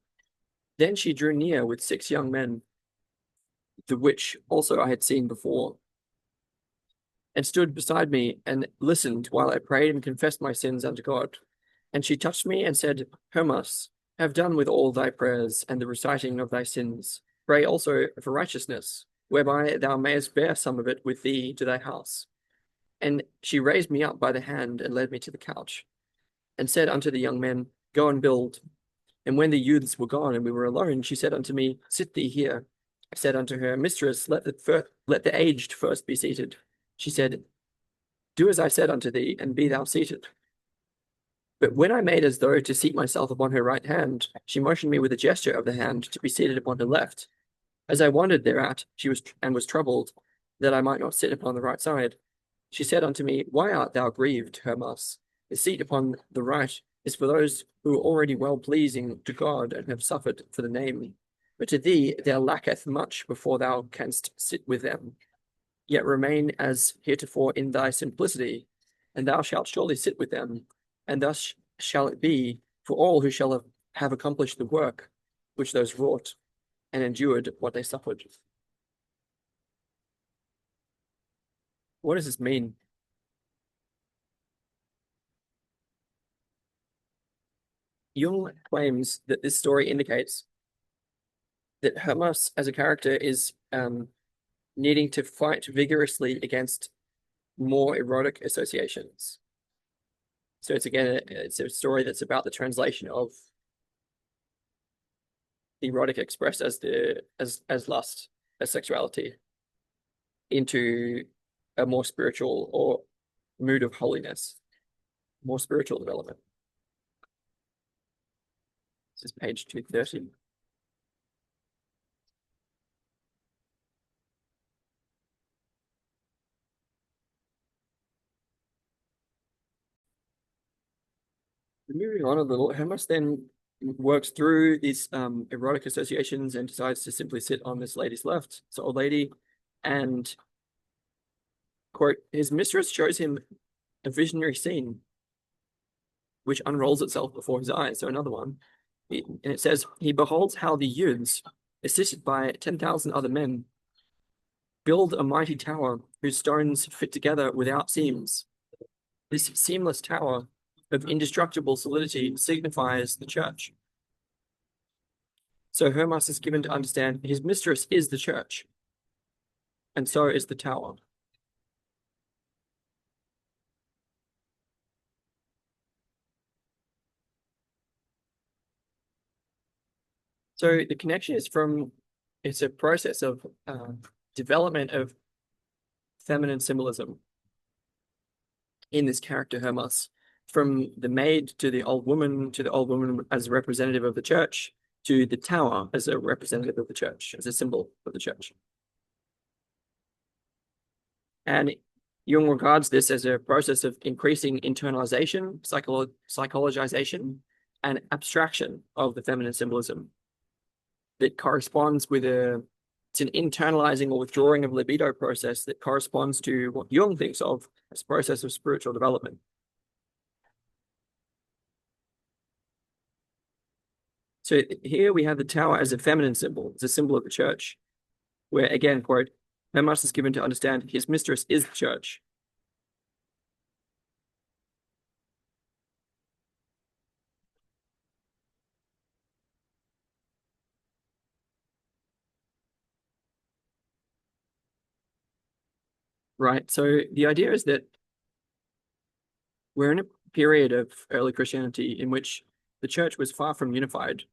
Then she drew near with 6 young men, the which also I had seen before, and stood beside me and listened while I prayed and confessed my sins unto God. And she touched me and said, Hermas, have done with all thy prayers and the reciting of thy sins. Pray also for righteousness, whereby thou mayest bear some of it with thee to thy house. And she raised me up by the hand and led me to the couch, and said unto the young men, Go and build. And when the youths were gone and we were alone, she said unto me, Sit thee here. I said unto her, Mistress, let the aged first be seated. She said, Do as I said unto thee, and be thou seated. But when I made as though to seat myself upon her right hand, she motioned me with a gesture of the hand to be seated upon her left. As I wondered thereat, she was troubled, that I might not sit upon the right side. She said unto me, Why art thou grieved, Hermas? The seat upon the right is for those who are already well pleasing to God and have suffered for the name. But to thee there lacketh much before thou canst sit with them. Yet remain as heretofore in thy simplicity, and thou shalt surely sit with them, and thus shall it be for all who shall have accomplished the work which those wrought and endured what they suffered. What does this mean? Jung claims that this story indicates that Hermas as a character is needing to fight vigorously against more erotic associations. So it's a story that's about the translation of the erotic expressed as as lust, as sexuality, into a more spiritual or mood of holiness, more spiritual development. This is page 230. Moving on a little, Hermas then works through these erotic associations and decides to simply sit on this lady's left, this old lady, and quote, his mistress shows him a visionary scene which unrolls itself before his eyes. So another one. And it says, he beholds how the youths, assisted by 10,000 other men, build a mighty tower whose stones fit together without seams. This seamless tower of indestructible solidity signifies the church. So Hermas is given to understand his mistress is the church, and so is the tower. So the connection is it's a process of development of feminine symbolism in this character Hermas, from the maid to the old woman, to the old woman as a representative of the church, to the tower as a representative of the church, as a symbol of the church. And Jung regards this as a process of increasing internalization, psychologization, and abstraction of the feminine symbolism that corresponds with it's an internalizing or withdrawing of libido process that corresponds to what Jung thinks of as a process of spiritual development. So here we have the tower as a feminine symbol, as a symbol of the church, where again, quote, Hermas is given to understand his mistress is the church. Right. So the idea is that we're in a period of early Christianity in which the church was far from unified.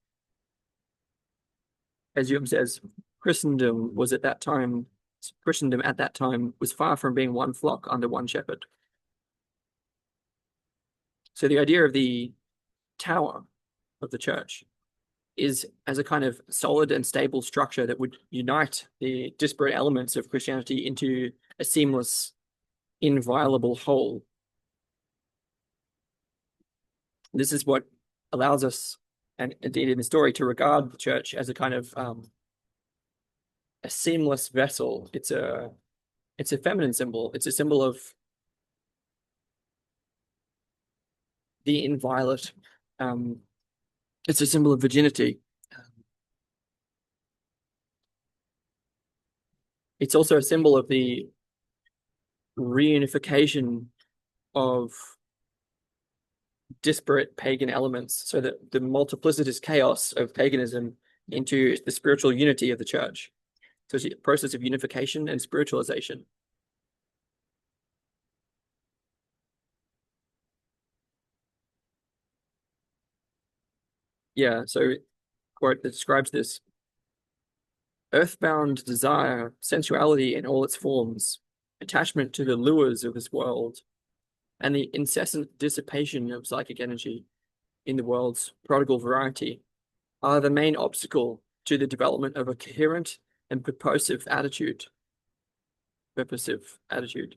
As Jung says, Christendom at that time was far from being one flock under one shepherd. So the idea of the tower of the church is as a kind of solid and stable structure that would unite the disparate elements of Christianity into a seamless, inviolable whole. This is what allows us, and indeed in the story, to regard the church as a kind of a seamless vessel. It's a feminine symbol. It's a symbol of the inviolate. It's a symbol of virginity. It's also a symbol of the reunification of disparate pagan elements, so that the multiplicitous chaos of paganism into the spiritual unity of the church. So it's a process of unification and spiritualization. Yeah, so quote that describes this: earthbound desire, sensuality in all its forms, attachment to the lures of this world, and the incessant dissipation of psychic energy in the world's prodigal variety are the main obstacle to the development of a coherent and purposive attitude. Purposive attitude.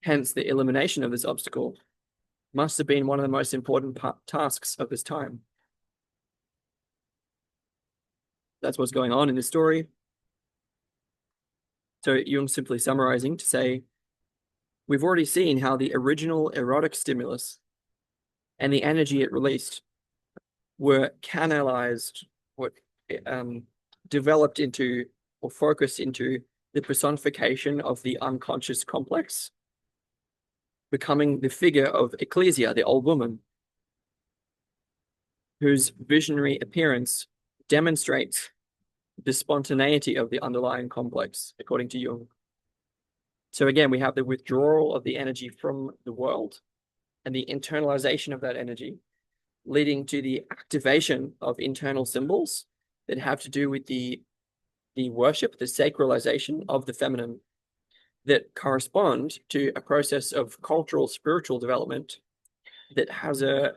Hence, the elimination of this obstacle must have been one of the most important tasks of this time. That's what's going on in this story. So Jung simply summarizing to say, we've already seen how the original erotic stimulus and the energy it released were canalized, what developed into or focused into the personification of the unconscious complex, becoming the figure of Ecclesia, the old woman, whose visionary appearance demonstrates the spontaneity of the underlying complex, according to Jung. So again, we have the withdrawal of the energy from the world and the internalization of that energy, leading to the activation of internal symbols that have to do with the worship, the sacralization of the feminine, that correspond to a process of cultural spiritual development that has a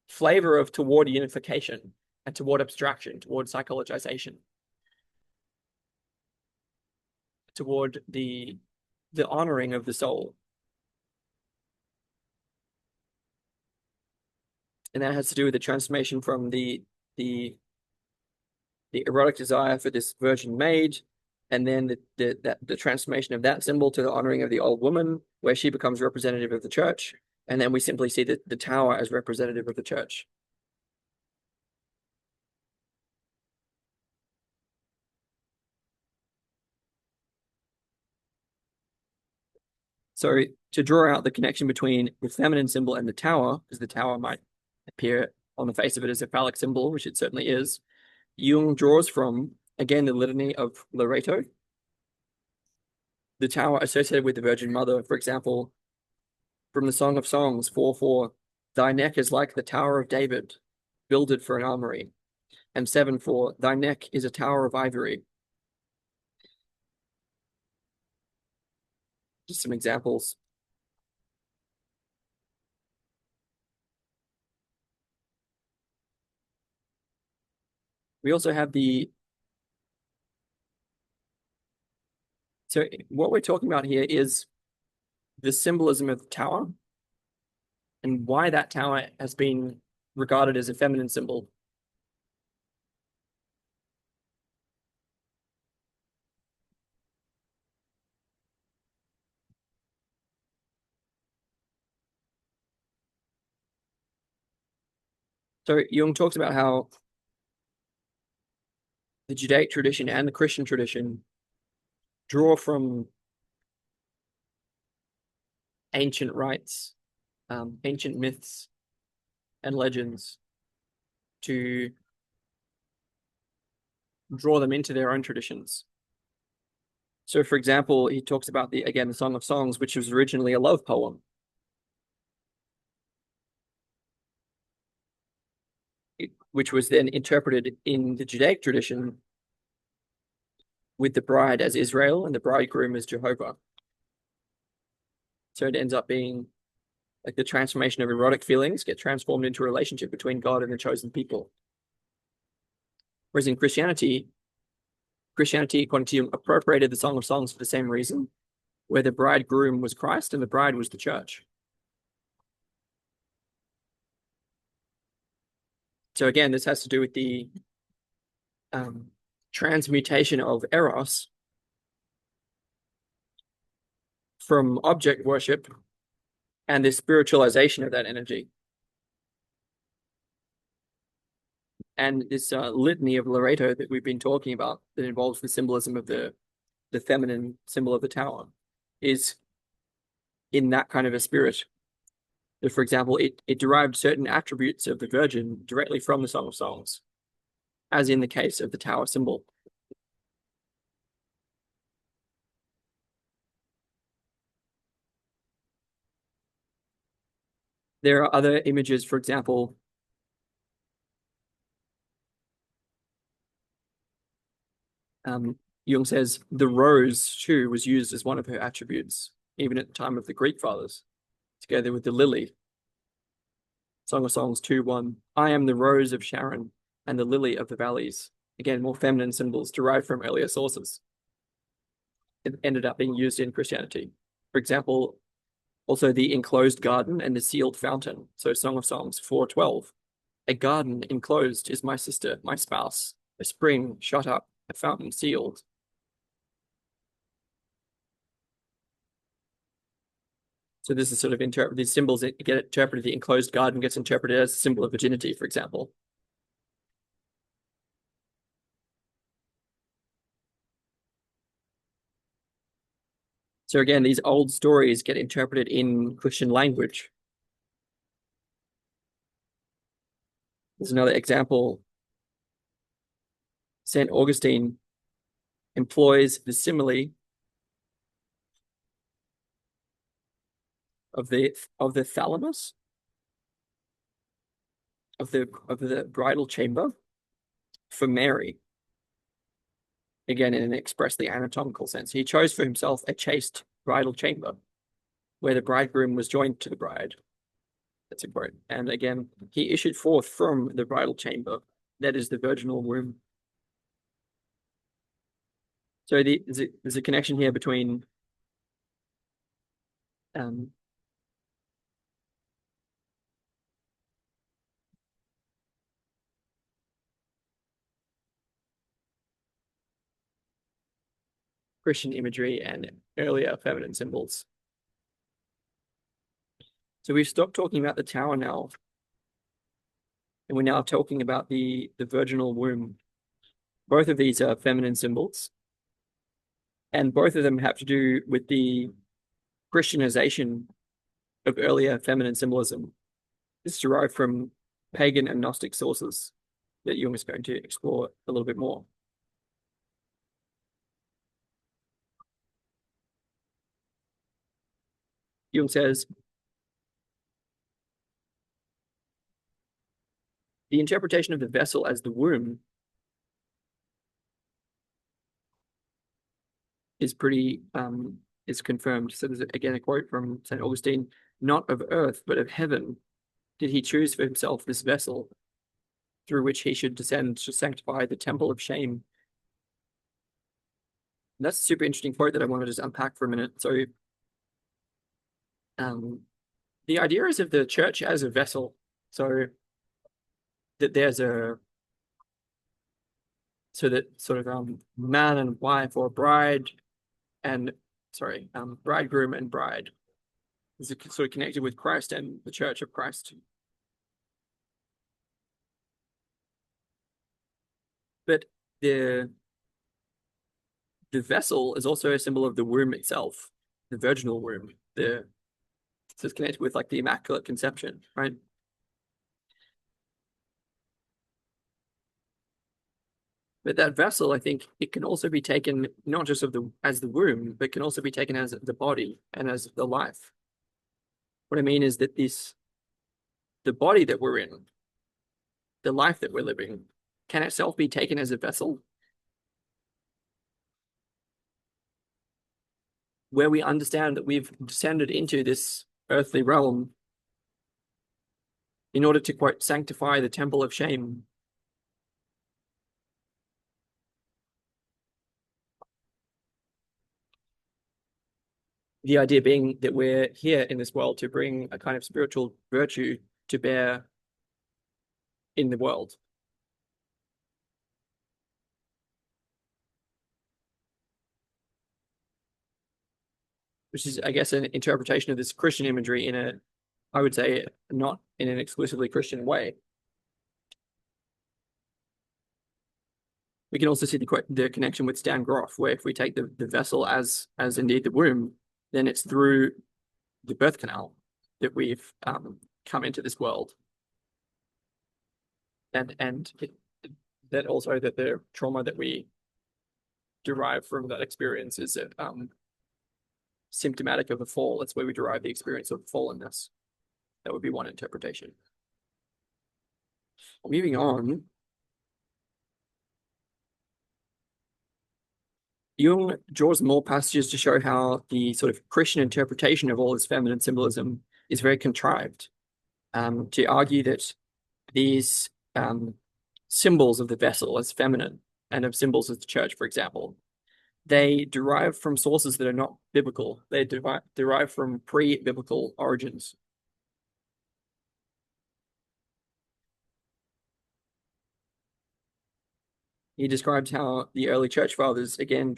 flavor of toward unification and toward abstraction, toward psychologization, toward the honoring of the soul. And that has to do with the transformation from the erotic desire for this virgin maid, and then the transformation of that symbol to the honoring of the old woman, where she becomes representative of the church. And then we simply see the tower as representative of the church. So to draw out the connection between the feminine symbol and the tower, because the tower might appear on the face of it as a phallic symbol, which it certainly is, Jung draws from, again, the litany of Loreto, the tower associated with the Virgin Mother, for example, from the Song of Songs 4:4, thy neck is like the Tower of David, builded for an armory, and 7:4, thy neck is a tower of ivory. Just some examples. We also have so what we're talking about here is the symbolism of the tower and why that tower has been regarded as a feminine symbol. So Jung talks about how the Judaic tradition and the Christian tradition draw from ancient rites, ancient myths and legends to draw them into their own traditions. So, for example, he talks about the Song of Songs, which was originally a love poem, which was then interpreted in the Judaic tradition with the bride as Israel and the bridegroom as Jehovah. So it ends up being like the transformation of erotic feelings get transformed into a relationship between God and the chosen people. Whereas in Christianity, according to Jung, appropriated the Song of Songs for the same reason, where the bridegroom was Christ and the bride was the church. So again, this has to do with the transmutation of eros from object worship and the spiritualization of that energy. And this litany of Loreto that we've been talking about that involves the symbolism of the feminine symbol of the tower is in that kind of a spirit. That, for example, it derived certain attributes of the Virgin directly from the Song of Songs, as in the case of the tower symbol. There are other images, for example, Jung says the rose too was used as one of her attributes, even at the time of the Greek fathers, together with the lily. Song of Songs 2:1. I am the rose of Sharon and the lily of the valleys. Again, more feminine symbols derived from earlier sources. It ended up being used in Christianity. For example, also the enclosed garden and the sealed fountain. So Song of Songs 4:12. A garden enclosed is my sister, my spouse. A spring shut up, a fountain sealed. So this is sort of these symbols that get interpreted. The enclosed garden gets interpreted as a symbol of virginity, for example. So again, these old stories get interpreted in Christian language. There's another example. St. Augustine employs the simile of the thalamus of the bridal chamber for Mary. Again, in an expressly anatomical sense. He chose for himself a chaste bridal chamber where the bridegroom was joined to the bride. That's a quote. And again, he issued forth from the bridal chamber, that is the virginal womb. So there's a connection here between Christian imagery and earlier feminine symbols. So we've stopped talking about the tower now, and we're now talking about the virginal womb. Both of these are feminine symbols, and both of them have to do with the Christianization of earlier feminine symbolism. It's derived from pagan and Gnostic sources that Jung is going to explore a little bit more. Jung says, the interpretation of the vessel as the womb is confirmed. So there's again a quote from St. Augustine, not of earth, but of heaven did he choose for himself this vessel through which he should descend to sanctify the temple of shame. And that's a super interesting quote that I want to just unpack for a minute. So the idea is of the church as a vessel. So that there's a so that sort of man and wife or bride and bridegroom and bride is sort of connected with Christ and the church of Christ. But the vessel is also a symbol of the womb itself, the virginal womb. So it's connected with like the Immaculate Conception, right? But that vessel, I think, it can also be taken not just as the womb, but can also be taken as the body and as the life. What I mean is that the body that we're in, the life that we're living, can itself be taken as a vessel where we understand that we've descended into this earthly realm in order to, quote, sanctify the temple of shame. The idea being that we're here in this world to bring a kind of spiritual virtue to bear in the world. Which is, I guess, an interpretation of this Christian imagery in a, I would say, not in an exclusively Christian way. We can also see the connection with Stan Groff, where if we take the vessel as indeed the womb, then it's through the birth canal that we've come into this world, and that also that the trauma that we derive from that experience is symptomatic of a fall. That's where we derive the experience of fallenness. That would be one interpretation. Moving on, Jung draws more passages to show how the sort of Christian interpretation of all this feminine symbolism is very contrived, to argue that these symbols of the vessel as feminine and of symbols of the church, for example, they derive from sources that are not biblical. They derive from pre-biblical origins. He describes how the early church fathers, again,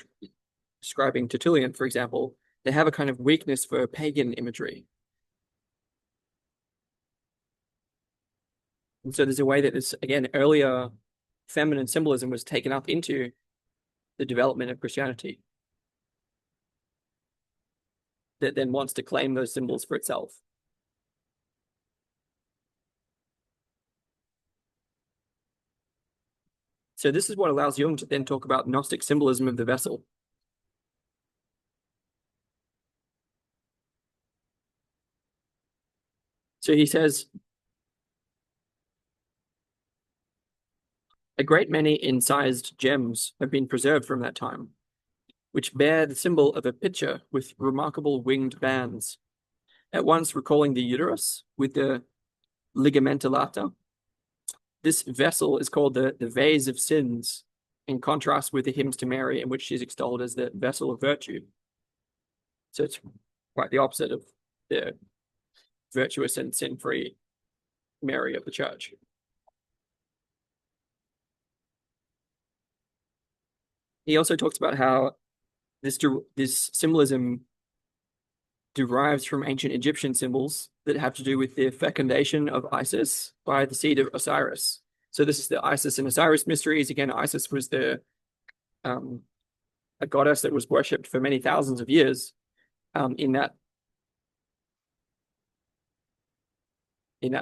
describing Tertullian, for example, they have a kind of weakness for pagan imagery. And so there's a way that this, again, earlier feminine symbolism was taken up into the development of Christianity that then wants to claim those symbols for itself. So this is what allows Jung to then talk about Gnostic symbolism of the vessel. So he says, a great many incised gems have been preserved from that time, which bear the symbol of a pitcher with remarkable winged bands, at once recalling the uterus with the ligamenta lata. This vessel is called the vase of sins, in contrast with the hymns to Mary, in which she's extolled as the vessel of virtue. So it's quite the opposite of the virtuous and sin-free Mary of the church. He also talks about how this symbolism derives from ancient Egyptian symbols that have to do with the fecundation of Isis by the seed of Osiris. So this is the Isis and Osiris mysteries. Again, Isis was a goddess that was worshipped for many thousands of years in that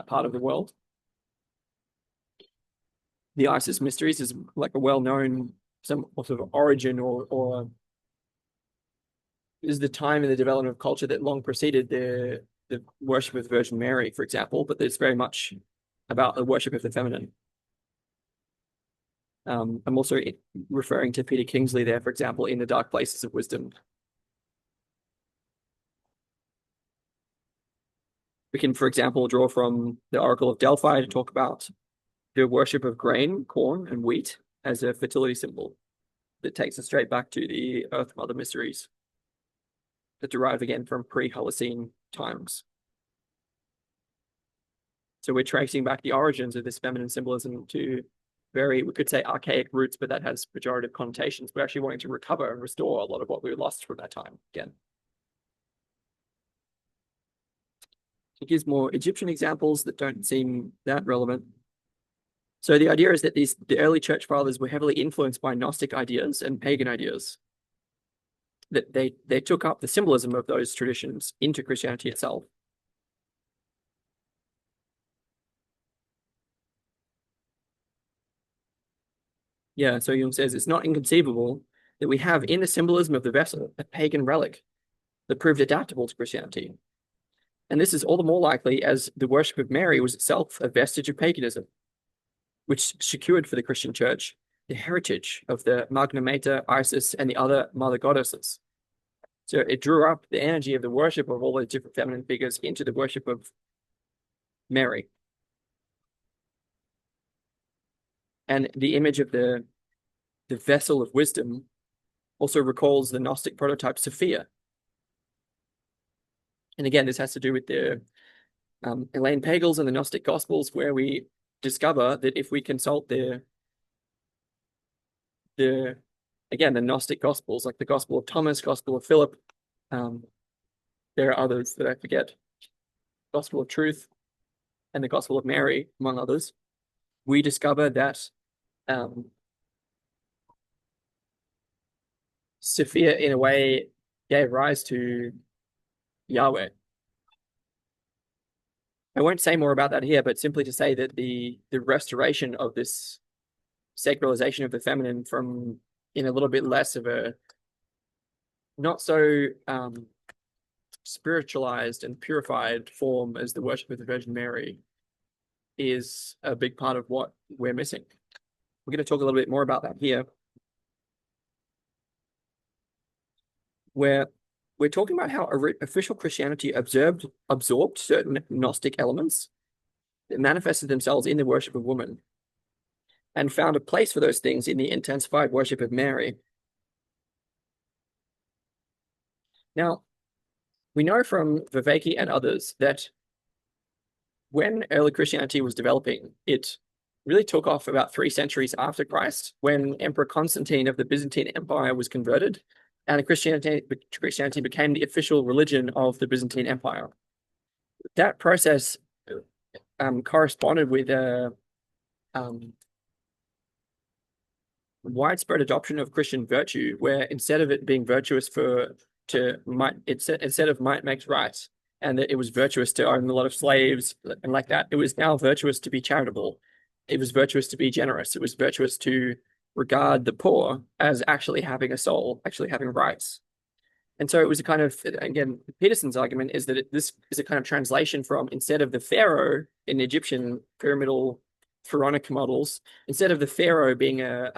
part of the world. The Isis mysteries is like a well-known some sort of origin or is the time in the development of culture that long preceded the worship of the Virgin Mary, for example, but it's very much about the worship of the feminine. I'm also referring to Peter Kingsley there, for example, in The Dark Places of Wisdom. We can, for example, draw from the Oracle of Delphi to talk about the worship of grain, corn, and wheat as a fertility symbol that takes us straight back to the Earth Mother mysteries that derive again from pre-Holocene times. So we're tracing back the origins of this feminine symbolism to very, we could say archaic roots, but that has pejorative connotations. We're actually wanting to recover and restore a lot of what we lost from that time again. It gives more Egyptian examples that don't seem that relevant. So the idea is that the early church fathers were heavily influenced by Gnostic ideas and pagan ideas. That they took up the symbolism of those traditions into Christianity itself. Yeah, so Jung says it's not inconceivable that we have in the symbolism of the vessel a pagan relic that proved adaptable to Christianity. And this is all the more likely as the worship of Mary was itself a vestige of paganism, which secured for the Christian church the heritage of the Magna Mater, Isis, and the other mother goddesses. So it drew up the energy of the worship of all the different feminine figures into the worship of Mary. And the image of the vessel of wisdom also recalls the Gnostic prototype Sophia. And again, this has to do with the Elaine Pagels and the Gnostic Gospels, where we discover that if we consult the again the Gnostic Gospels, like the Gospel of Thomas, Gospel of Philip, there are others that I forget, Gospel of Truth, and the Gospel of Mary, among others, we discover that Sophia, in a way, gave rise to Yahweh. I won't say more about that here, but simply to say that the restoration of this sacralization of the feminine from in a little bit less of a not so spiritualized and purified form as the worship of the Virgin Mary is a big part of what we're missing. We're going to talk a little bit more about that here, where we're talking about how official Christianity absorbed certain Gnostic elements that manifested themselves in the worship of woman and found a place for those things in the intensified worship of Mary. Now, we know from Viveki and others that when early Christianity was developing, it really took off about 3 centuries after Christ, when Emperor Constantine of the Byzantine Empire was converted, and Christianity became the official religion of the Byzantine Empire. That process corresponded with a widespread adoption of Christian virtue, where instead of it being virtuous instead of might makes right, and that it was virtuous to own a lot of slaves and like that, it was now virtuous to be charitable. It was virtuous to be generous. It was virtuous to regard the poor as actually having a soul, actually having rights. And so it was a kind of, again, Peterson's argument is that this is a kind of translation from, instead of the pharaoh in Egyptian pyramidal pharaonic models, instead of the pharaoh being a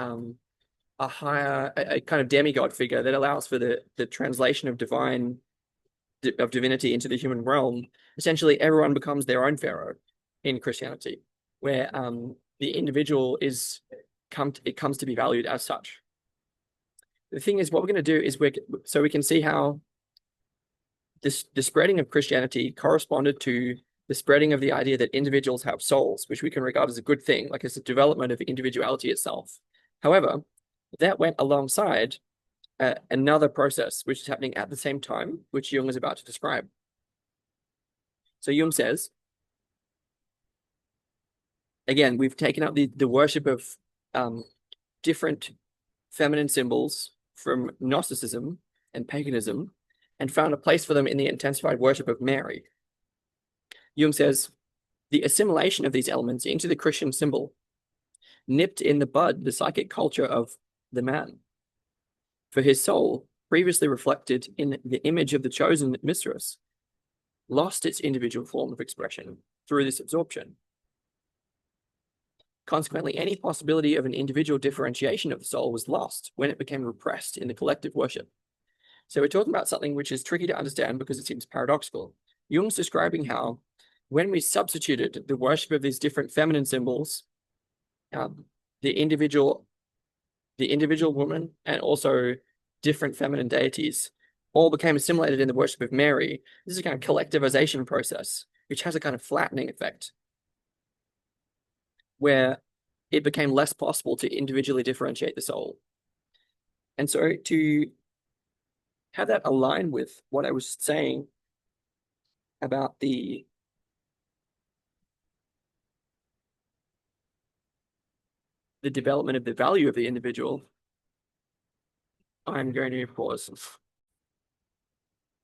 higher, a kind of demigod figure that allows for the translation of divinity into the human realm, essentially everyone becomes their own pharaoh in Christianity, where the individual comes to be valued as such. The thing is, what we're going to do is so we can see how the spreading of Christianity corresponded to the spreading of the idea that individuals have souls, which we can regard as a good thing, like it's a development of individuality itself. However, that went alongside another process which is happening at the same time, which Jung is about to describe. So Jung says, again, we've taken up the worship of different feminine symbols from Gnosticism and paganism and found a place for them in the intensified worship of Mary. Jung says, the assimilation of these elements into the Christian symbol nipped in the bud the psychic culture of the man. For his soul, previously reflected in the image of the chosen mistress, lost its individual form of expression through this absorption. Consequently, any possibility of an individual differentiation of the soul was lost when it became repressed in the collective worship. So we're talking about something which is tricky to understand because it seems paradoxical. Jung's describing how when we substituted the worship of these different feminine symbols, the individual woman and also different feminine deities all became assimilated in the worship of Mary. This is a kind of collectivization process, which has a kind of flattening effect, where it became less possible to individually differentiate the soul. And so to have that align with what I was saying about the development of the value of the individual, I'm going to pause.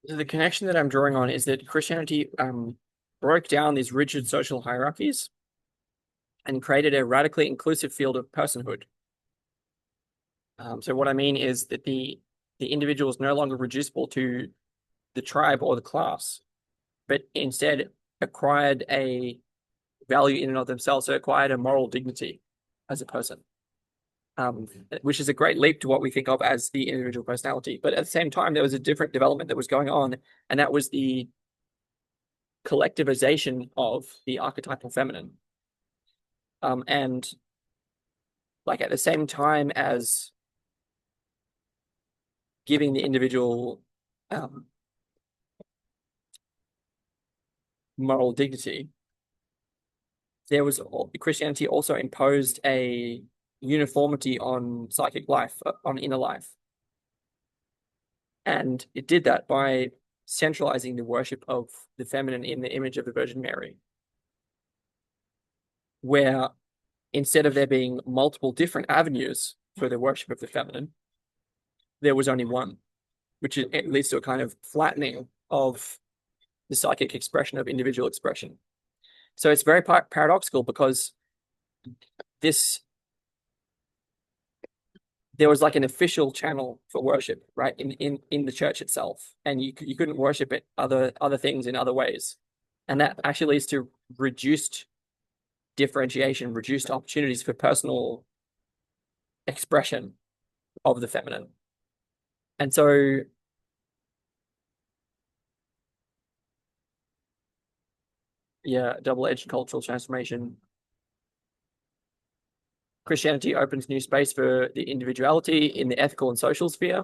So the connection that I'm drawing on is that Christianity broke down these rigid social hierarchies and created a radically inclusive field of personhood. So what I mean is that the individual is no longer reducible to the tribe or the class, but instead acquired a value in and of themselves, so acquired a moral dignity as a person, um, which is a great leap to what we think of as the individual personality. But at the same time, there was a different development that was going on, and that was the collectivization of the archetypal feminine. And like at the same time as giving the individual um, moral dignity, there was Christianity also imposed a uniformity on psychic life, on inner life. And it did that by centralizing the worship of the feminine in the image of the Virgin Mary, where instead of there being multiple different avenues for the worship of the feminine, there was only one, which it leads to a kind of flattening of the psychic expression of individual expression. So it's very paradoxical because this there was like an official channel for worship, right, in the church itself, and you couldn't worship it other things in other ways, and that actually leads to reduced differentiation, reduced opportunities for personal expression of the feminine. And so, yeah, double-edged cultural transformation. Christianity opens new space for the individuality in the ethical and social sphere,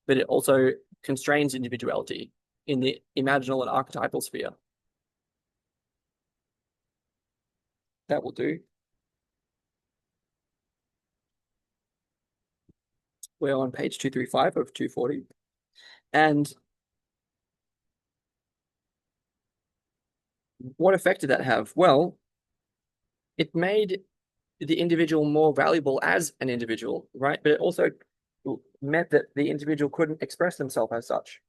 but it also constrains individuality in the imaginal and archetypal sphere. That will do. We're on page 235 of 240. And what effect did that have? Well, it made the individual more valuable as an individual, right? But it also meant that the individual couldn't express themselves as such.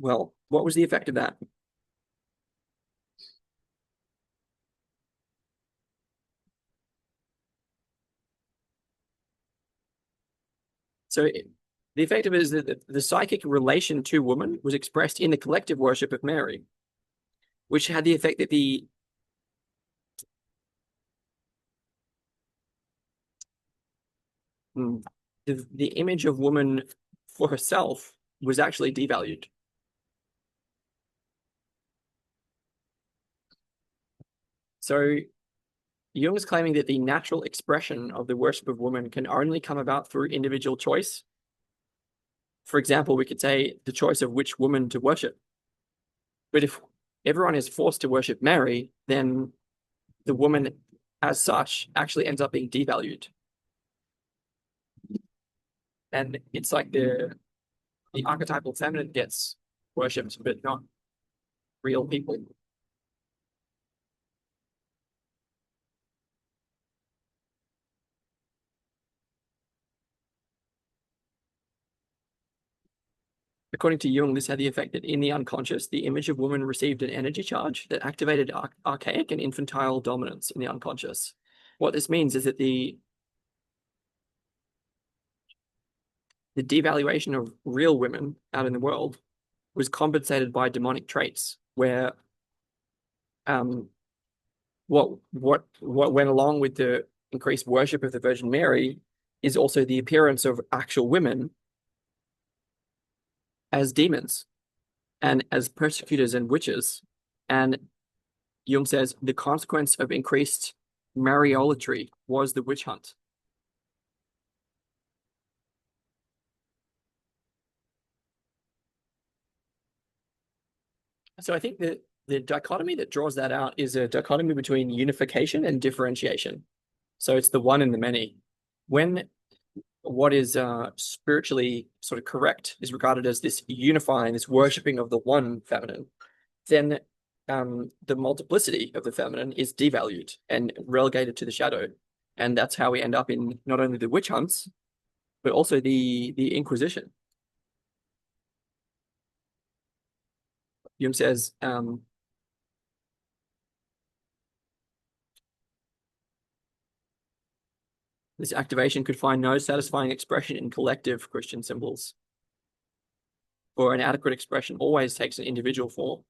Well, what was the effect of that? So the effect of it is that the psychic relation to woman was expressed in the collective worship of Mary, which had the effect that mm, the image of woman for herself was actually devalued. So Jung is claiming that the natural expression of the worship of woman can only come about through individual choice. For example, we could say the choice of which woman to worship. But if everyone is forced to worship Mary, then the woman as such actually ends up being devalued. And it's like the archetypal feminine gets worshipped, but not real people. According to Jung, this had the effect that in the unconscious, the image of woman received an energy charge that activated archaic and infantile dominance in the unconscious. What this means is that the devaluation of real women out in the world was compensated by demonic traits, where um, what went along with the increased worship of the Virgin Mary is also the appearance of actual women as demons and as persecutors and witches. And Jung says the consequence of increased Mariolatry was the witch hunt. So I think that the dichotomy that draws that out is a dichotomy between unification and differentiation. So it's the one and the many. When what is spiritually sort of correct is regarded as this unifying, this worshipping of the one feminine, then the multiplicity of the feminine is devalued and relegated to the shadow. And that's how we end up in not only the witch hunts, but also the Inquisition. Jung says, This activation could find no satisfying expression in collective Christian symbols, for an adequate expression always takes an individual form.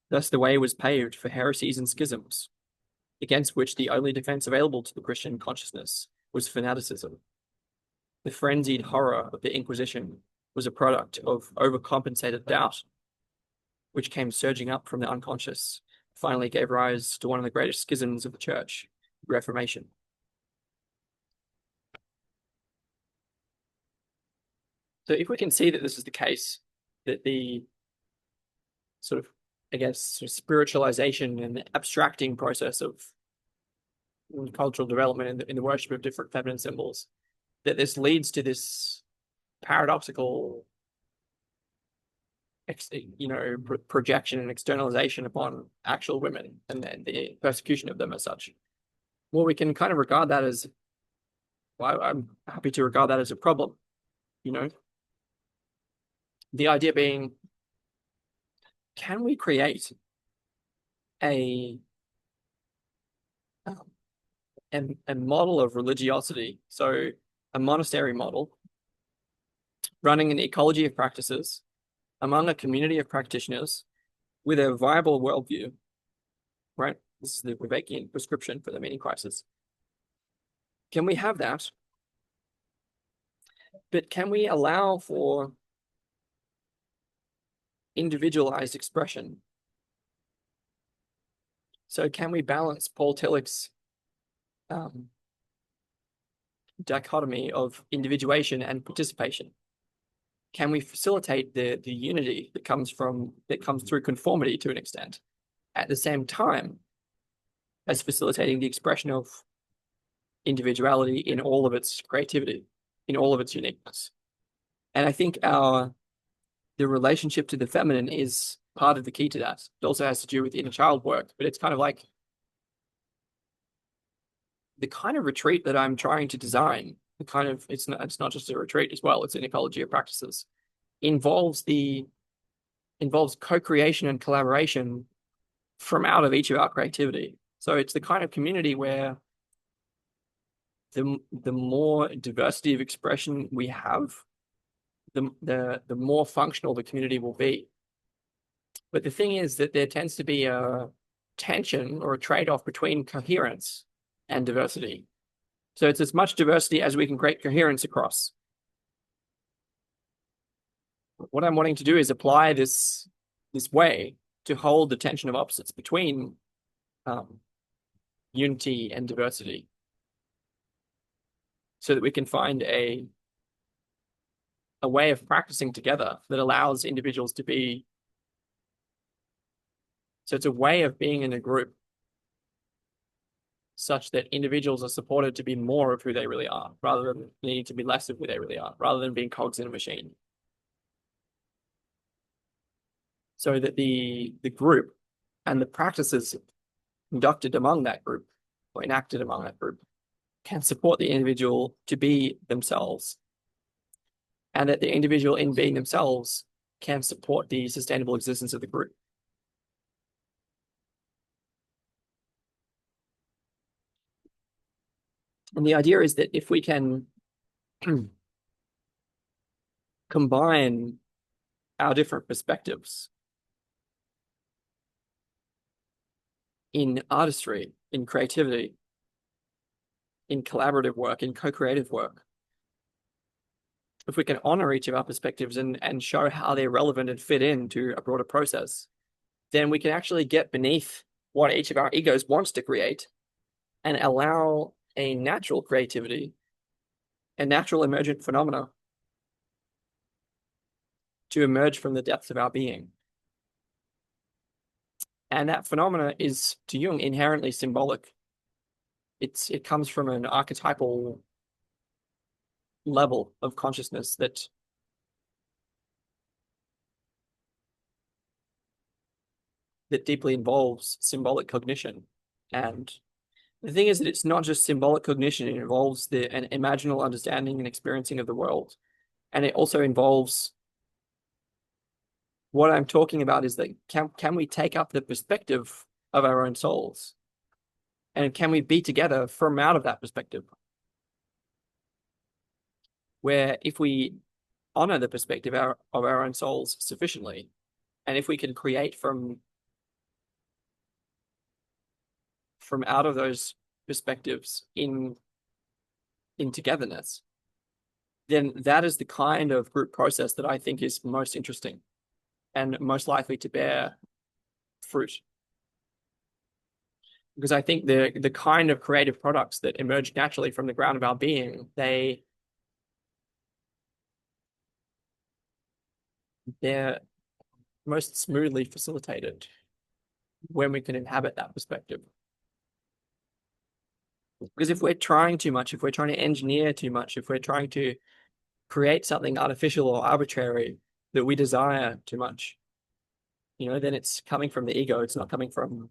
Thus, the way was paved for heresies and schisms, against which the only defense available to the Christian consciousness was fanaticism. The frenzied horror of the Inquisition was a product of overcompensated doubt, which came surging up from the unconscious, finally gave rise to one of the greatest schisms of the Church, the Reformation. So if we can see that this is the case, that the sort of, I guess, sort of spiritualization and the abstracting process of cultural development in the worship of different feminine symbols, that this leads to this paradoxical, projection and externalization upon actual women and then the persecution of them as such. Well, we can kind of regard that as, well, I'm happy to regard that as a problem, you know? The idea being, can we create a model of religiosity, so a monastery model, running an ecology of practices among a community of practitioners with a viable worldview, right? This is the Vivekian prescription for the meaning crisis. Can we have that? But can we allow for individualized expression? So can we balance Paul Tillich's dichotomy of individuation and participation? Can we facilitate the unity that comes through conformity to an extent, at the same time as facilitating the expression of individuality in all of its creativity, in all of its uniqueness? And I think the relationship to the feminine is part of the key to that. It also has to do with inner child work, but it's kind of like the kind of retreat that I'm trying to design. It's not just a retreat as well. It's an ecology of practices. Involves co-creation and collaboration from out of each of our creativity. So it's the kind of community where the more diversity of expression we have, the more functional the community will be. But the thing is that there tends to be a tension or a trade-off between coherence and diversity. So it's as much diversity as we can create coherence across. What I'm wanting to do is apply this way to hold the tension of opposites between unity and diversity, so that we can find a way of practicing together that allows individuals to be. So it's a way of being in a group such that individuals are supported to be more of who they really are, rather than needing to be less of who they really are, rather than being cogs in a machine. So that the group and the practices conducted among that group or enacted among that group can support the individual to be themselves, and that the individual in being themselves can support the sustainable existence of the group. And the idea is that if we can combine our different perspectives in artistry, in creativity, in collaborative work, in co-creative work, if we can honor each of our perspectives and show how they're relevant and fit into a broader process, then we can actually get beneath what each of our egos wants to create and allow a natural creativity, a natural emergent phenomena to emerge from the depths of our being. And that phenomena is, to Jung, inherently symbolic. It comes from an archetypal level of consciousness that deeply involves symbolic cognition. And the thing is that it's not just symbolic cognition, it involves an imaginal understanding and experiencing of the world. And it also involves, what I'm talking about is that can we take up the perspective of our own souls? And can we be together from out of that perspective? Where if we honor the perspective of our own souls sufficiently, and if we can create from out of those perspectives in togetherness, then that is the kind of group process that I think is most interesting and most likely to bear fruit. Because I think the kind of creative products that emerge naturally from the ground of our being, they're most smoothly facilitated when we can inhabit that perspective. Because if we're trying too much, if we're trying to engineer too much, if we're trying to create something artificial or arbitrary that we desire too much, then it's coming from the ego. It's not coming from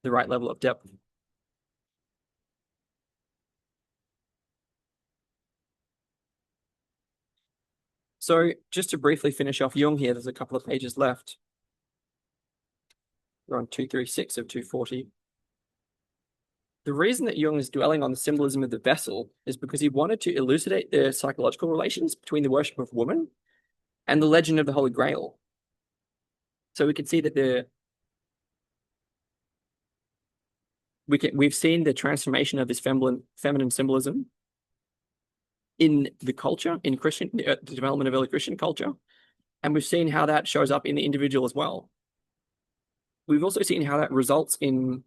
the right level of depth. So just to briefly finish off Jung here, there's a couple of pages left. We're on 236 of 240. The reason that Jung is dwelling on the symbolism of the vessel is because he wanted to elucidate the psychological relations between the worship of woman and the legend of the Holy Grail. So we can see that we've seen the transformation of this feminine symbolism in the culture, in Christian, the development of early Christian culture, and we've seen how that shows up in the individual as well. We've also seen how that results in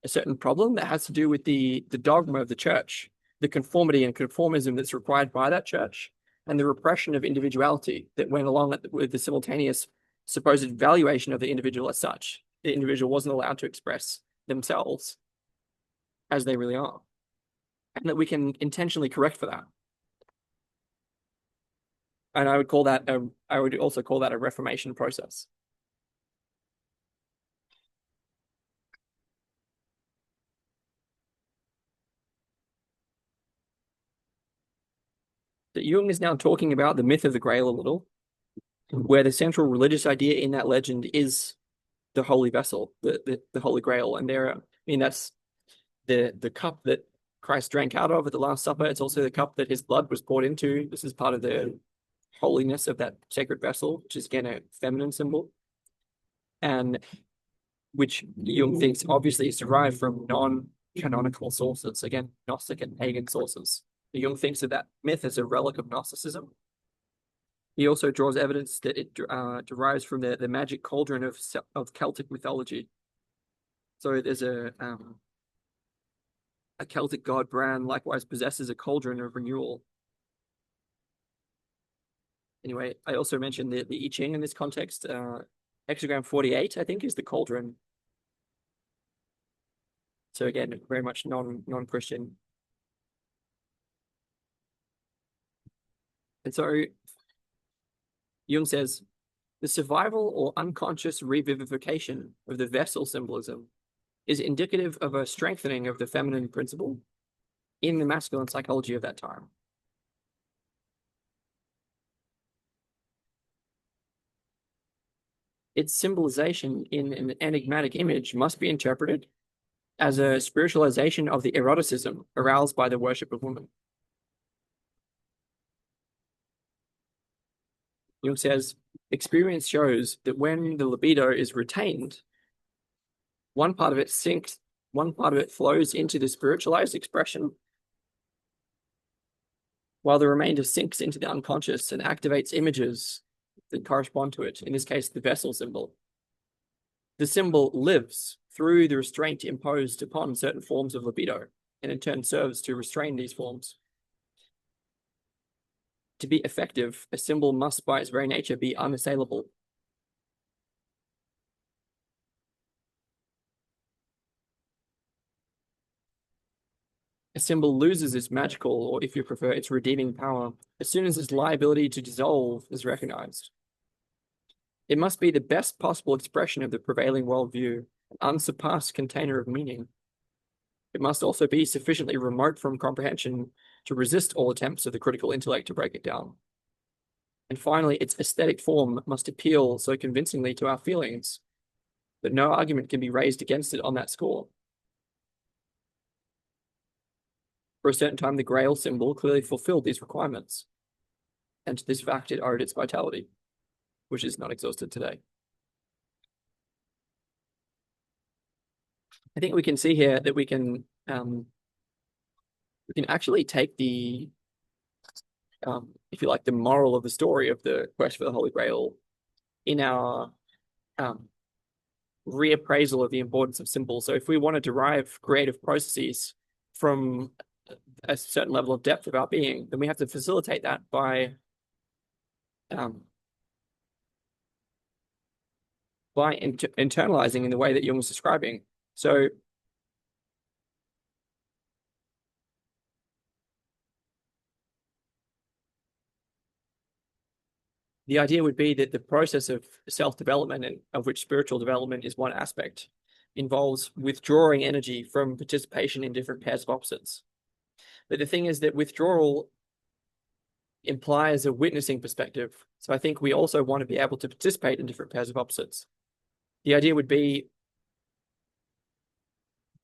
a certain problem that has to do with the dogma of the church, the conformity and conformism that's required by that church, and the repression of individuality that went along with the simultaneous supposed valuation of the individual as such. The individual wasn't allowed to express themselves as they really are, and that we can intentionally correct for that. And I would also call that a reformation process. That Jung is now talking about the myth of the Grail a little, where the central religious idea in that legend is the holy vessel, the Holy Grail. And that's the cup that Christ drank out of at the Last Supper. It's also the cup that his blood was poured into. This is part of the holiness of that sacred vessel, which is again a feminine symbol, and which Jung thinks obviously is derived from non-canonical sources, again, Gnostic and pagan sources. Jung thinks of that myth as a relic of Gnosticism. He also draws evidence that it derives from the magic cauldron of Celtic mythology. So there's a Celtic god Bran likewise possesses a cauldron of renewal. Anyway, I also mentioned the I Ching in this context. Hexagram 48, I think, is the cauldron. So again, very much non-Christian. And so Jung says, the survival or unconscious revivification of the vessel symbolism is indicative of a strengthening of the feminine principle in the masculine psychology of that time. Its symbolization in an enigmatic image must be interpreted as a spiritualization of the eroticism aroused by the worship of woman. Jung says, experience shows that when the libido is retained, one part of it sinks, one part of it flows into the spiritualized expression, while the remainder sinks into the unconscious and activates images that correspond to it, in this case, the vessel symbol. The symbol lives through the restraint imposed upon certain forms of libido, and in turn serves to restrain these forms. To be effective, a symbol must by its very nature be unassailable. A symbol loses its magical, or if you prefer, its redeeming power, as soon as its liability to dissolve is recognized. It must be the best possible expression of the prevailing worldview, an unsurpassed container of meaning. It must also be sufficiently remote from comprehension to resist all attempts of the critical intellect to break it down. And finally, its aesthetic form must appeal so convincingly to our feelings that no argument can be raised against it on that score. For a certain time, the Grail symbol clearly fulfilled these requirements, and to this fact it owed its vitality, which is not exhausted today. I think we can see here that we can actually take the if you like, the moral of the story of the quest for the Holy Grail in our reappraisal of the importance of symbols. So if we want to derive creative processes from a certain level of depth of our being, then we have to facilitate that by internalizing in the way that Jung was describing. So the idea would be that the process of self-development, and of which spiritual development is one aspect, involves withdrawing energy from participation in different pairs of opposites. But the thing is that withdrawal implies a witnessing perspective. So I think we also want to be able to participate in different pairs of opposites. The idea would be,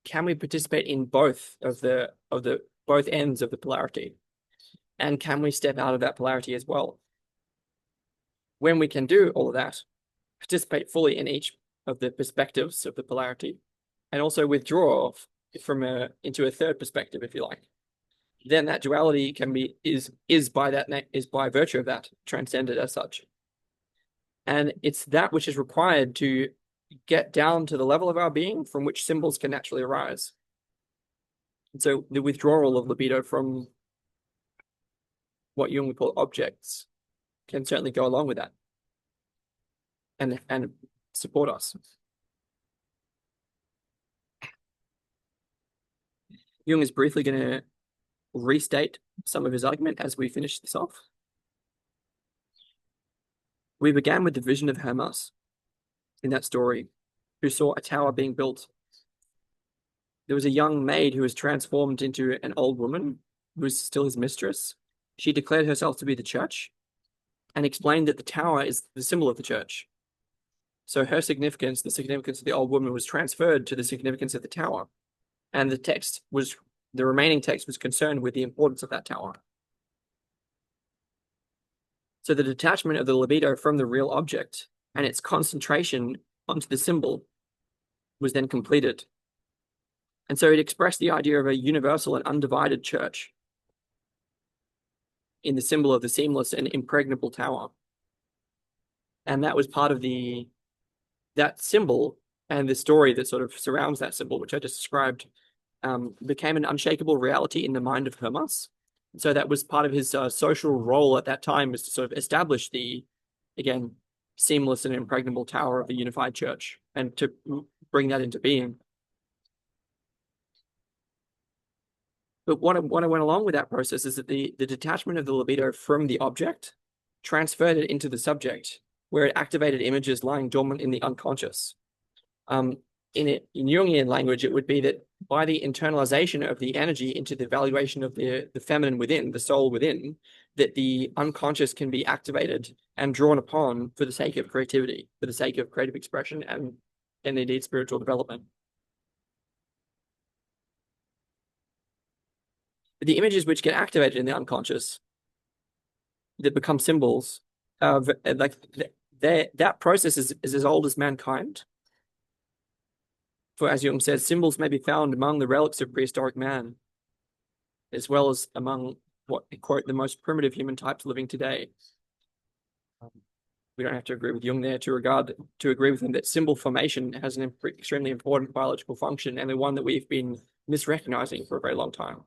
can we participate in both of the both ends of the polarity? And can we step out of that polarity as well? When we can do all of that, participate fully in each of the perspectives of the polarity, and also withdraw from into a third perspective, if you like, then that duality can be is by virtue of that transcended as such. And it's that which is required to get down to the level of our being from which symbols can naturally arise. And so the withdrawal of libido from what Jung would call objects can certainly go along with that and support us. Jung is briefly going to restate some of his argument as we finish this off. We began with the vision of Hermas in that story, who saw a tower being built. There was a young maid who was transformed into an old woman who was still his mistress. She declared herself to be the church and explained that the tower is the symbol of the church. So her significance, the significance of the old woman, was transferred to the significance of the tower. And the remaining text was concerned with the importance of that tower. So the detachment of the libido from the real object and its concentration onto the symbol was then completed. And so it expressed the idea of a universal and undivided church in the symbol of the seamless and impregnable tower. And that was part of that symbol, and the story that sort of surrounds that symbol, which I just described, became an unshakable reality in the mind of Hermas. So that was part of his social role at that time, was to sort of establish the, again, seamless and impregnable tower of the unified church, and to bring that into being. But what went along with that process is that the detachment of the libido from the object transferred it into the subject, where it activated images lying dormant in the unconscious. In Jungian language, it would be that by the internalization of the energy into the evaluation of the feminine within, the soul within, that the unconscious can be activated and drawn upon for the sake of creativity, for the sake of creative expression and indeed spiritual development. The images which get activated in the unconscious that become symbols of like that process is as old as mankind. For as Jung says, symbols may be found among the relics of prehistoric man, as well as among what, quote, the most primitive human types living today. We don't have to agree with Jung there to agree with him that symbol formation has an extremely important biological function, and the one that we've been misrecognizing for a very long time.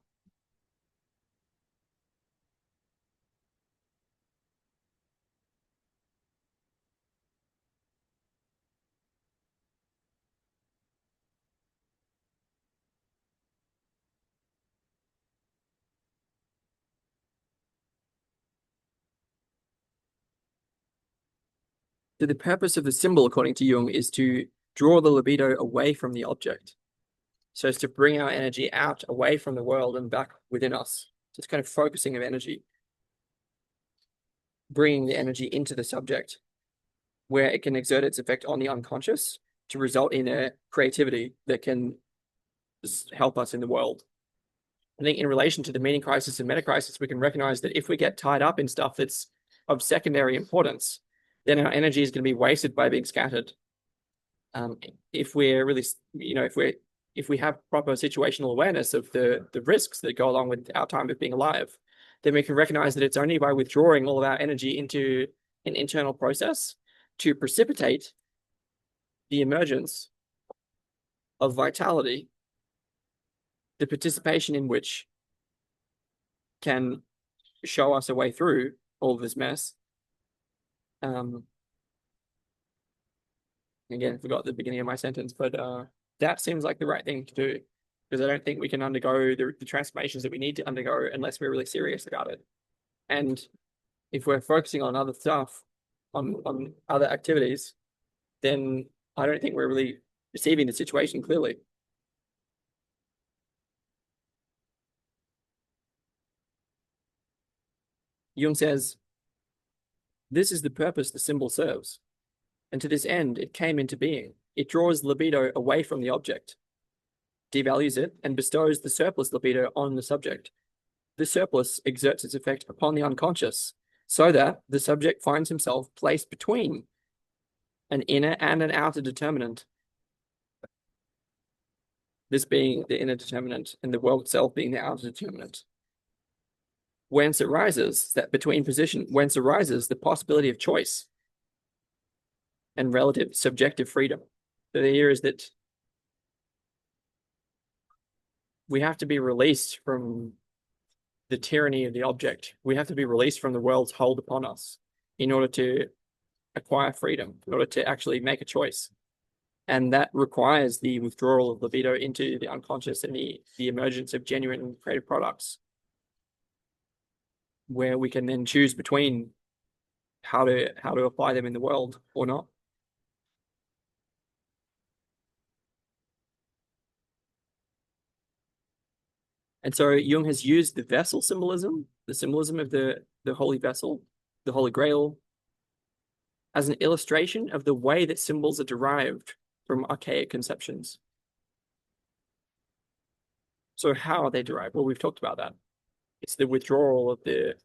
So the purpose of the symbol, according to Jung, is to draw the libido away from the object. So it's to bring our energy out away from the world and back within us. Just kind of focusing of energy, bringing the energy into the subject, where it can exert its effect on the unconscious to result in a creativity that can help us in the world. I think in relation to the meaning crisis and meta crisis, we can recognize that if we get tied up in stuff that's of secondary importance, then our energy is going to be wasted by being scattered. If we're really, if we have proper situational awareness of the risks that go along with our time of being alive, then we can recognize that it's only by withdrawing all of our energy into an internal process to precipitate the emergence of vitality, the participation in which can show us a way through all of this mess. Again, forgot the beginning of my sentence, but that seems like the right thing to do, because I don't think we can undergo the transformations that we need to undergo unless we're really serious about it. And if we're focusing on other stuff, on other activities, then I don't think we're really perceiving the situation clearly. Jung says, this is the purpose the symbol serves. And to this end, it came into being. It draws libido away from the object, devalues it, and bestows the surplus libido on the subject. The surplus exerts its effect upon the unconscious, so that the subject finds himself placed between an inner and an outer determinant. This being the inner determinant, and the world itself being the outer determinant. Whence arises that between position, whence arises the possibility of choice and relative subjective freedom. So the idea is that we have to be released from the tyranny of the object. We have to be released from the world's hold upon us in order to acquire freedom, in order to actually make a choice. And that requires the withdrawal of libido into the unconscious and the emergence of genuine creative products, where we can then choose between how to apply them in the world or not. And so Jung has used the vessel symbolism, the symbolism of the holy vessel, the Holy Grail, as an illustration of the way that symbols are derived from archaic conceptions. So how are they derived? Well, we've talked about that. It's the withdrawal of the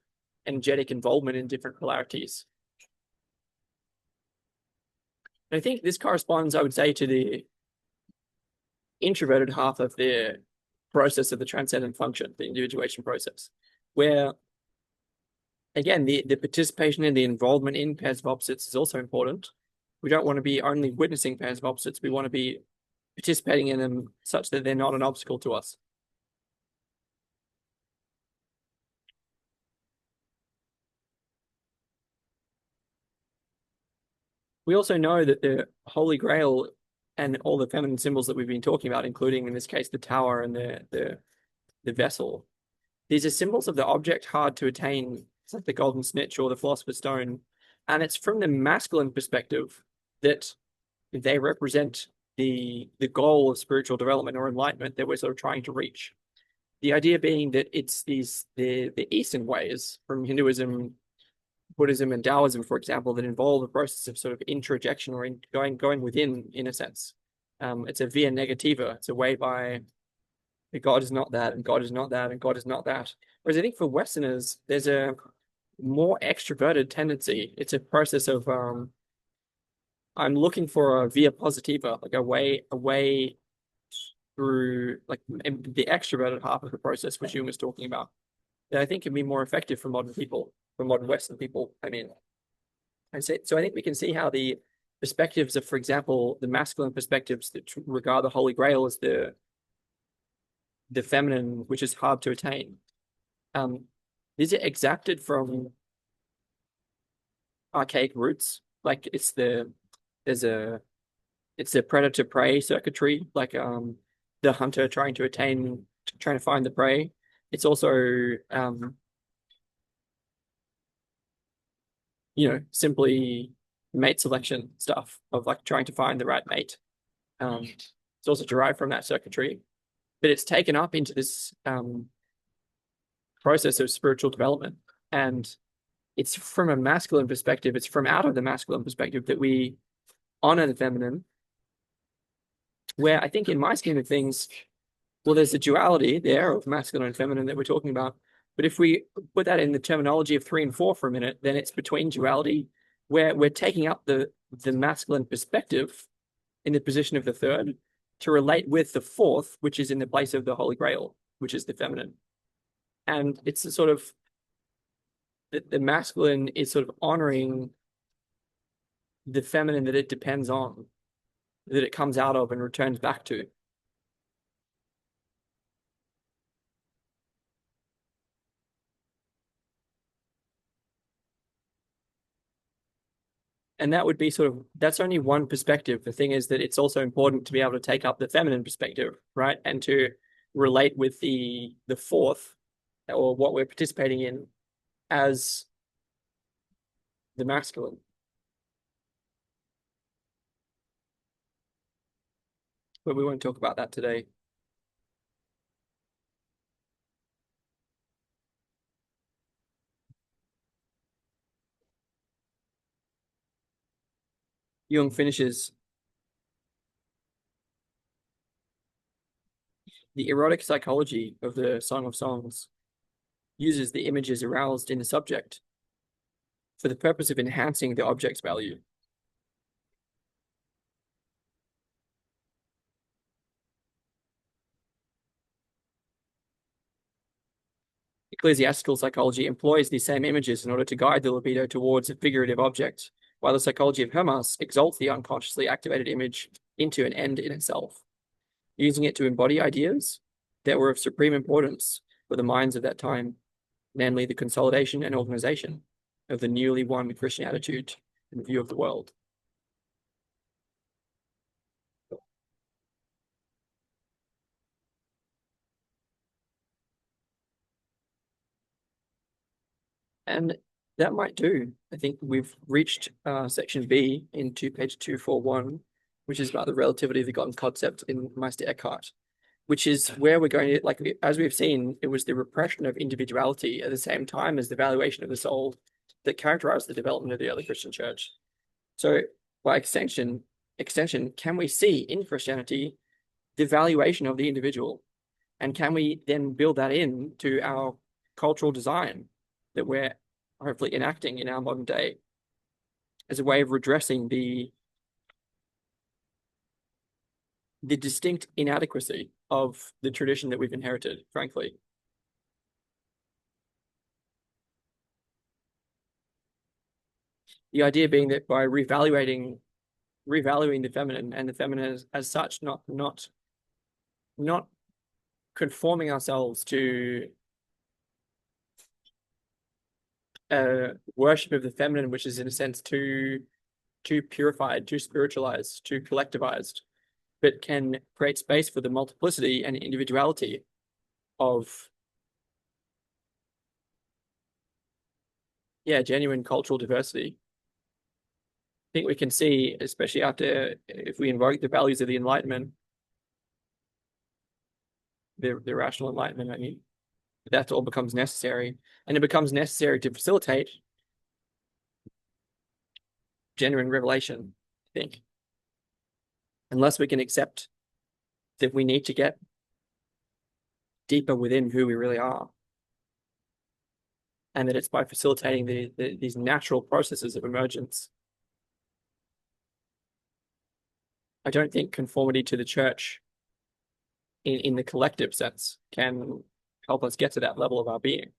energetic involvement in different polarities. And I think this corresponds, I would say, to the introverted half of the process of the transcendent function, the individuation process, where, again, the participation and the involvement in pairs of opposites is also important. We don't want to be only witnessing pairs of opposites. We want to be participating in them such that they're not an obstacle to us. We also know that the Holy Grail and all the feminine symbols that we've been talking about, including in this case the tower and the vessel, these are symbols of the object hard to attain. It's like the golden snitch or the philosopher's stone. And it's from the masculine perspective that they represent the goal of spiritual development or enlightenment that we're sort of trying to reach. The idea being that it's the Eastern ways from Hinduism, Buddhism, and Taoism, for example, that involve a process of sort of introjection or going within, in a sense. It's a via negativa. It's a way by God is not that, and God is not that, and God is not that. Whereas I think for Westerners, there's a more extroverted tendency. It's a process of I'm looking for a via positiva, like a way through like the extroverted half of the process, which Jung was talking about, that I think can be more effective for modern people, for modern Western people. I mean, so I think we can see how the perspectives of, for example, the masculine perspectives that regard the Holy Grail as the feminine, which is hard to attain. These are exacted from archaic roots. Like it's the predator prey circuitry, like the hunter trying to find the prey. It's also simply mate selection stuff of like trying to find the right mate. It's also derived from that circuitry, but it's taken up into this process of spiritual development. And it's from a masculine perspective, it's from out of the masculine perspective that we honor the feminine, where I think in my scheme of things, Well, there's a duality there of masculine and feminine that we're talking about. But if we put that in the terminology of three and four for a minute, then it's between duality, where we're taking up the masculine perspective in the position of the third to relate with the fourth, which is in the place of the Holy Grail, which is the feminine. And it's a sort of the masculine is sort of honoring the feminine that it depends on, that it comes out of and returns back to. And that would be sort of, that's only one perspective. The thing is that it's also important to be able to take up the feminine perspective, right? And to relate with the fourth, or what we're participating in, as the masculine. But we won't talk about that today. Jung finishes, the erotic psychology of the Song of Songs uses the images aroused in the subject for the purpose of enhancing the object's value. Ecclesiastical psychology employs these same images in order to guide the libido towards a figurative object, while the psychology of Hermas exalts the unconsciously activated image into an end in itself, using it to embody ideas that were of supreme importance for the minds of that time, namely the consolidation and organization of the newly won Christian attitude and view of the world. And that might do. I think we've reached section B into page 241, which is about the relativity of the God concept in Meister Eckhart, which is where we're going to, like, as we've seen, it was the repression of individuality at the same time as the valuation of the soul that characterized the development of the early Christian church. So by extension, can we see in Christianity the valuation of the individual? And can we then build that into our cultural design that we're hopefully enacting in our modern day as a way of redressing the distinct inadequacy of the tradition that we've inherited, frankly. The idea being that by revaluing the feminine and the feminine as such, not conforming ourselves to worship of the feminine, which is in a sense too purified, too spiritualized, too collectivized, but can create space for the multiplicity and individuality of, yeah, genuine cultural diversity. I think we can see, especially after, if we invoke the values of the Enlightenment, the rational Enlightenment, I mean, that all becomes necessary. And it becomes necessary to facilitate genuine revelation, I think. Unless we can accept that we need to get deeper within who we really are. And that it's by facilitating these natural processes of emergence. I don't think conformity to the church in the collective sense can help us get to that level of our being.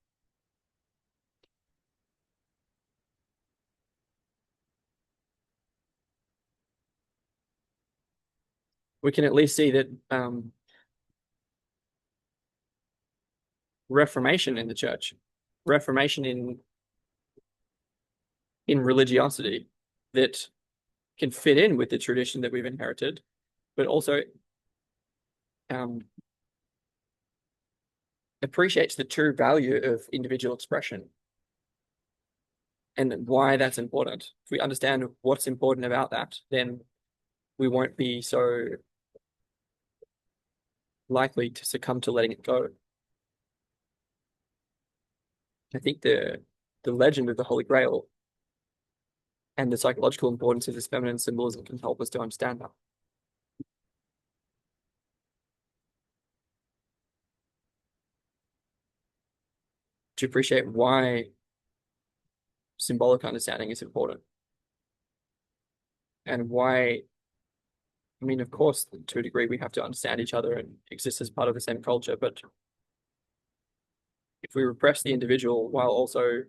We can at least see that reformation in the church, reformation in religiosity that can fit in with the tradition that we've inherited, but also appreciates the true value of individual expression and why that's important. If we understand what's important about that, then we won't be so likely to succumb to letting it go. I think the legend of the Holy Grail and the psychological importance of this feminine symbolism can help us to understand that. to appreciate why symbolic understanding is important and why, I mean, of course, to a degree, we have to understand each other and exist as part of the same culture. But if we repress the individual while also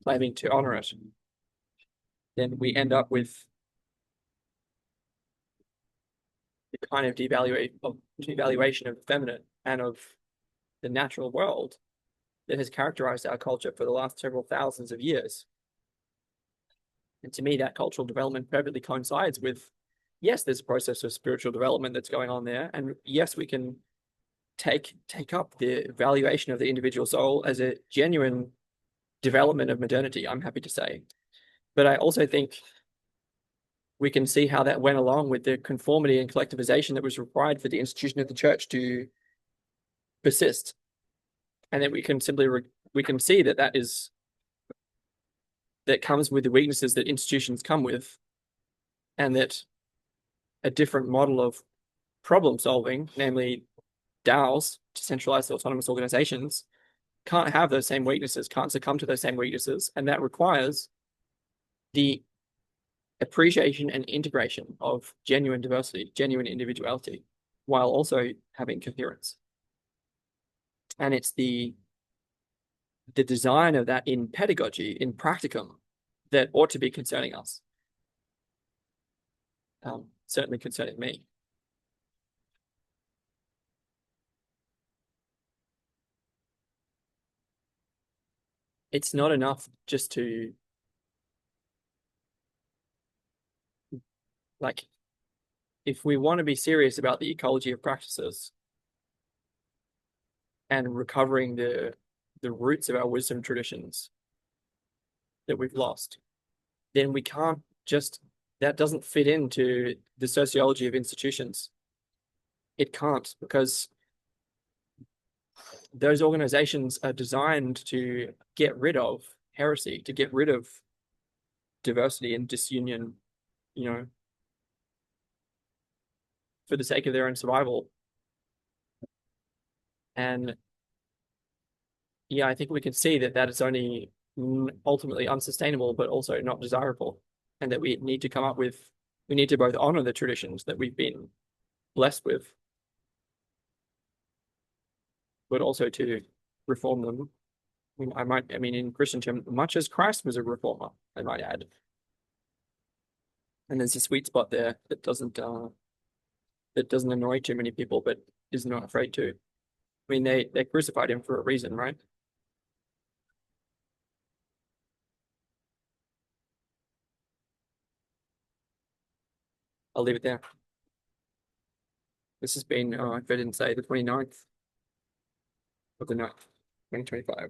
claiming to honor it, then we end up with the kind of devaluation of the feminine and of the natural world that has characterized our culture for the last several thousands of years. And to me, that cultural development perfectly coincides with, yes, there's a process of spiritual development that's going on there. And yes, we can take up the evaluation of the individual soul as a genuine development of modernity, I'm happy to say. But I also think we can see how that went along with the conformity and collectivization that was required for the institution of the church to persist. And then we can see that that comes with the weaknesses that institutions come with, and that a different model of problem solving, namely DAOs, decentralized autonomous organizations, can't have those same weaknesses, can't succumb to those same weaknesses. And that requires the appreciation and integration of genuine diversity, genuine individuality, while also having coherence. And it's the design of that in pedagogy, in practicum, that ought to be concerning us. Certainly concerning me. It's not enough just to, like, if we want to be serious about the ecology of practices and recovering the roots of our wisdom traditions that we've lost, then we can't just, that doesn't fit into the sociology of institutions. It can't, because those organizations are designed to get rid of heresy, to get rid of diversity and disunion, you know, for the sake of their own survival. And yeah, I think we can see that that is only ultimately unsustainable, but also not desirable. And that we need to come up with, we need to both honor the traditions that we've been blessed with, but also to reform them. I mean, in Christian terms, much as Christ was a reformer, I might add. And there's a sweet spot there that doesn't annoy too many people, but is not afraid to. I mean, they crucified him for a reason, right? I'll leave it there. This has been, if I didn't say, the 29th of the 9th, 2025.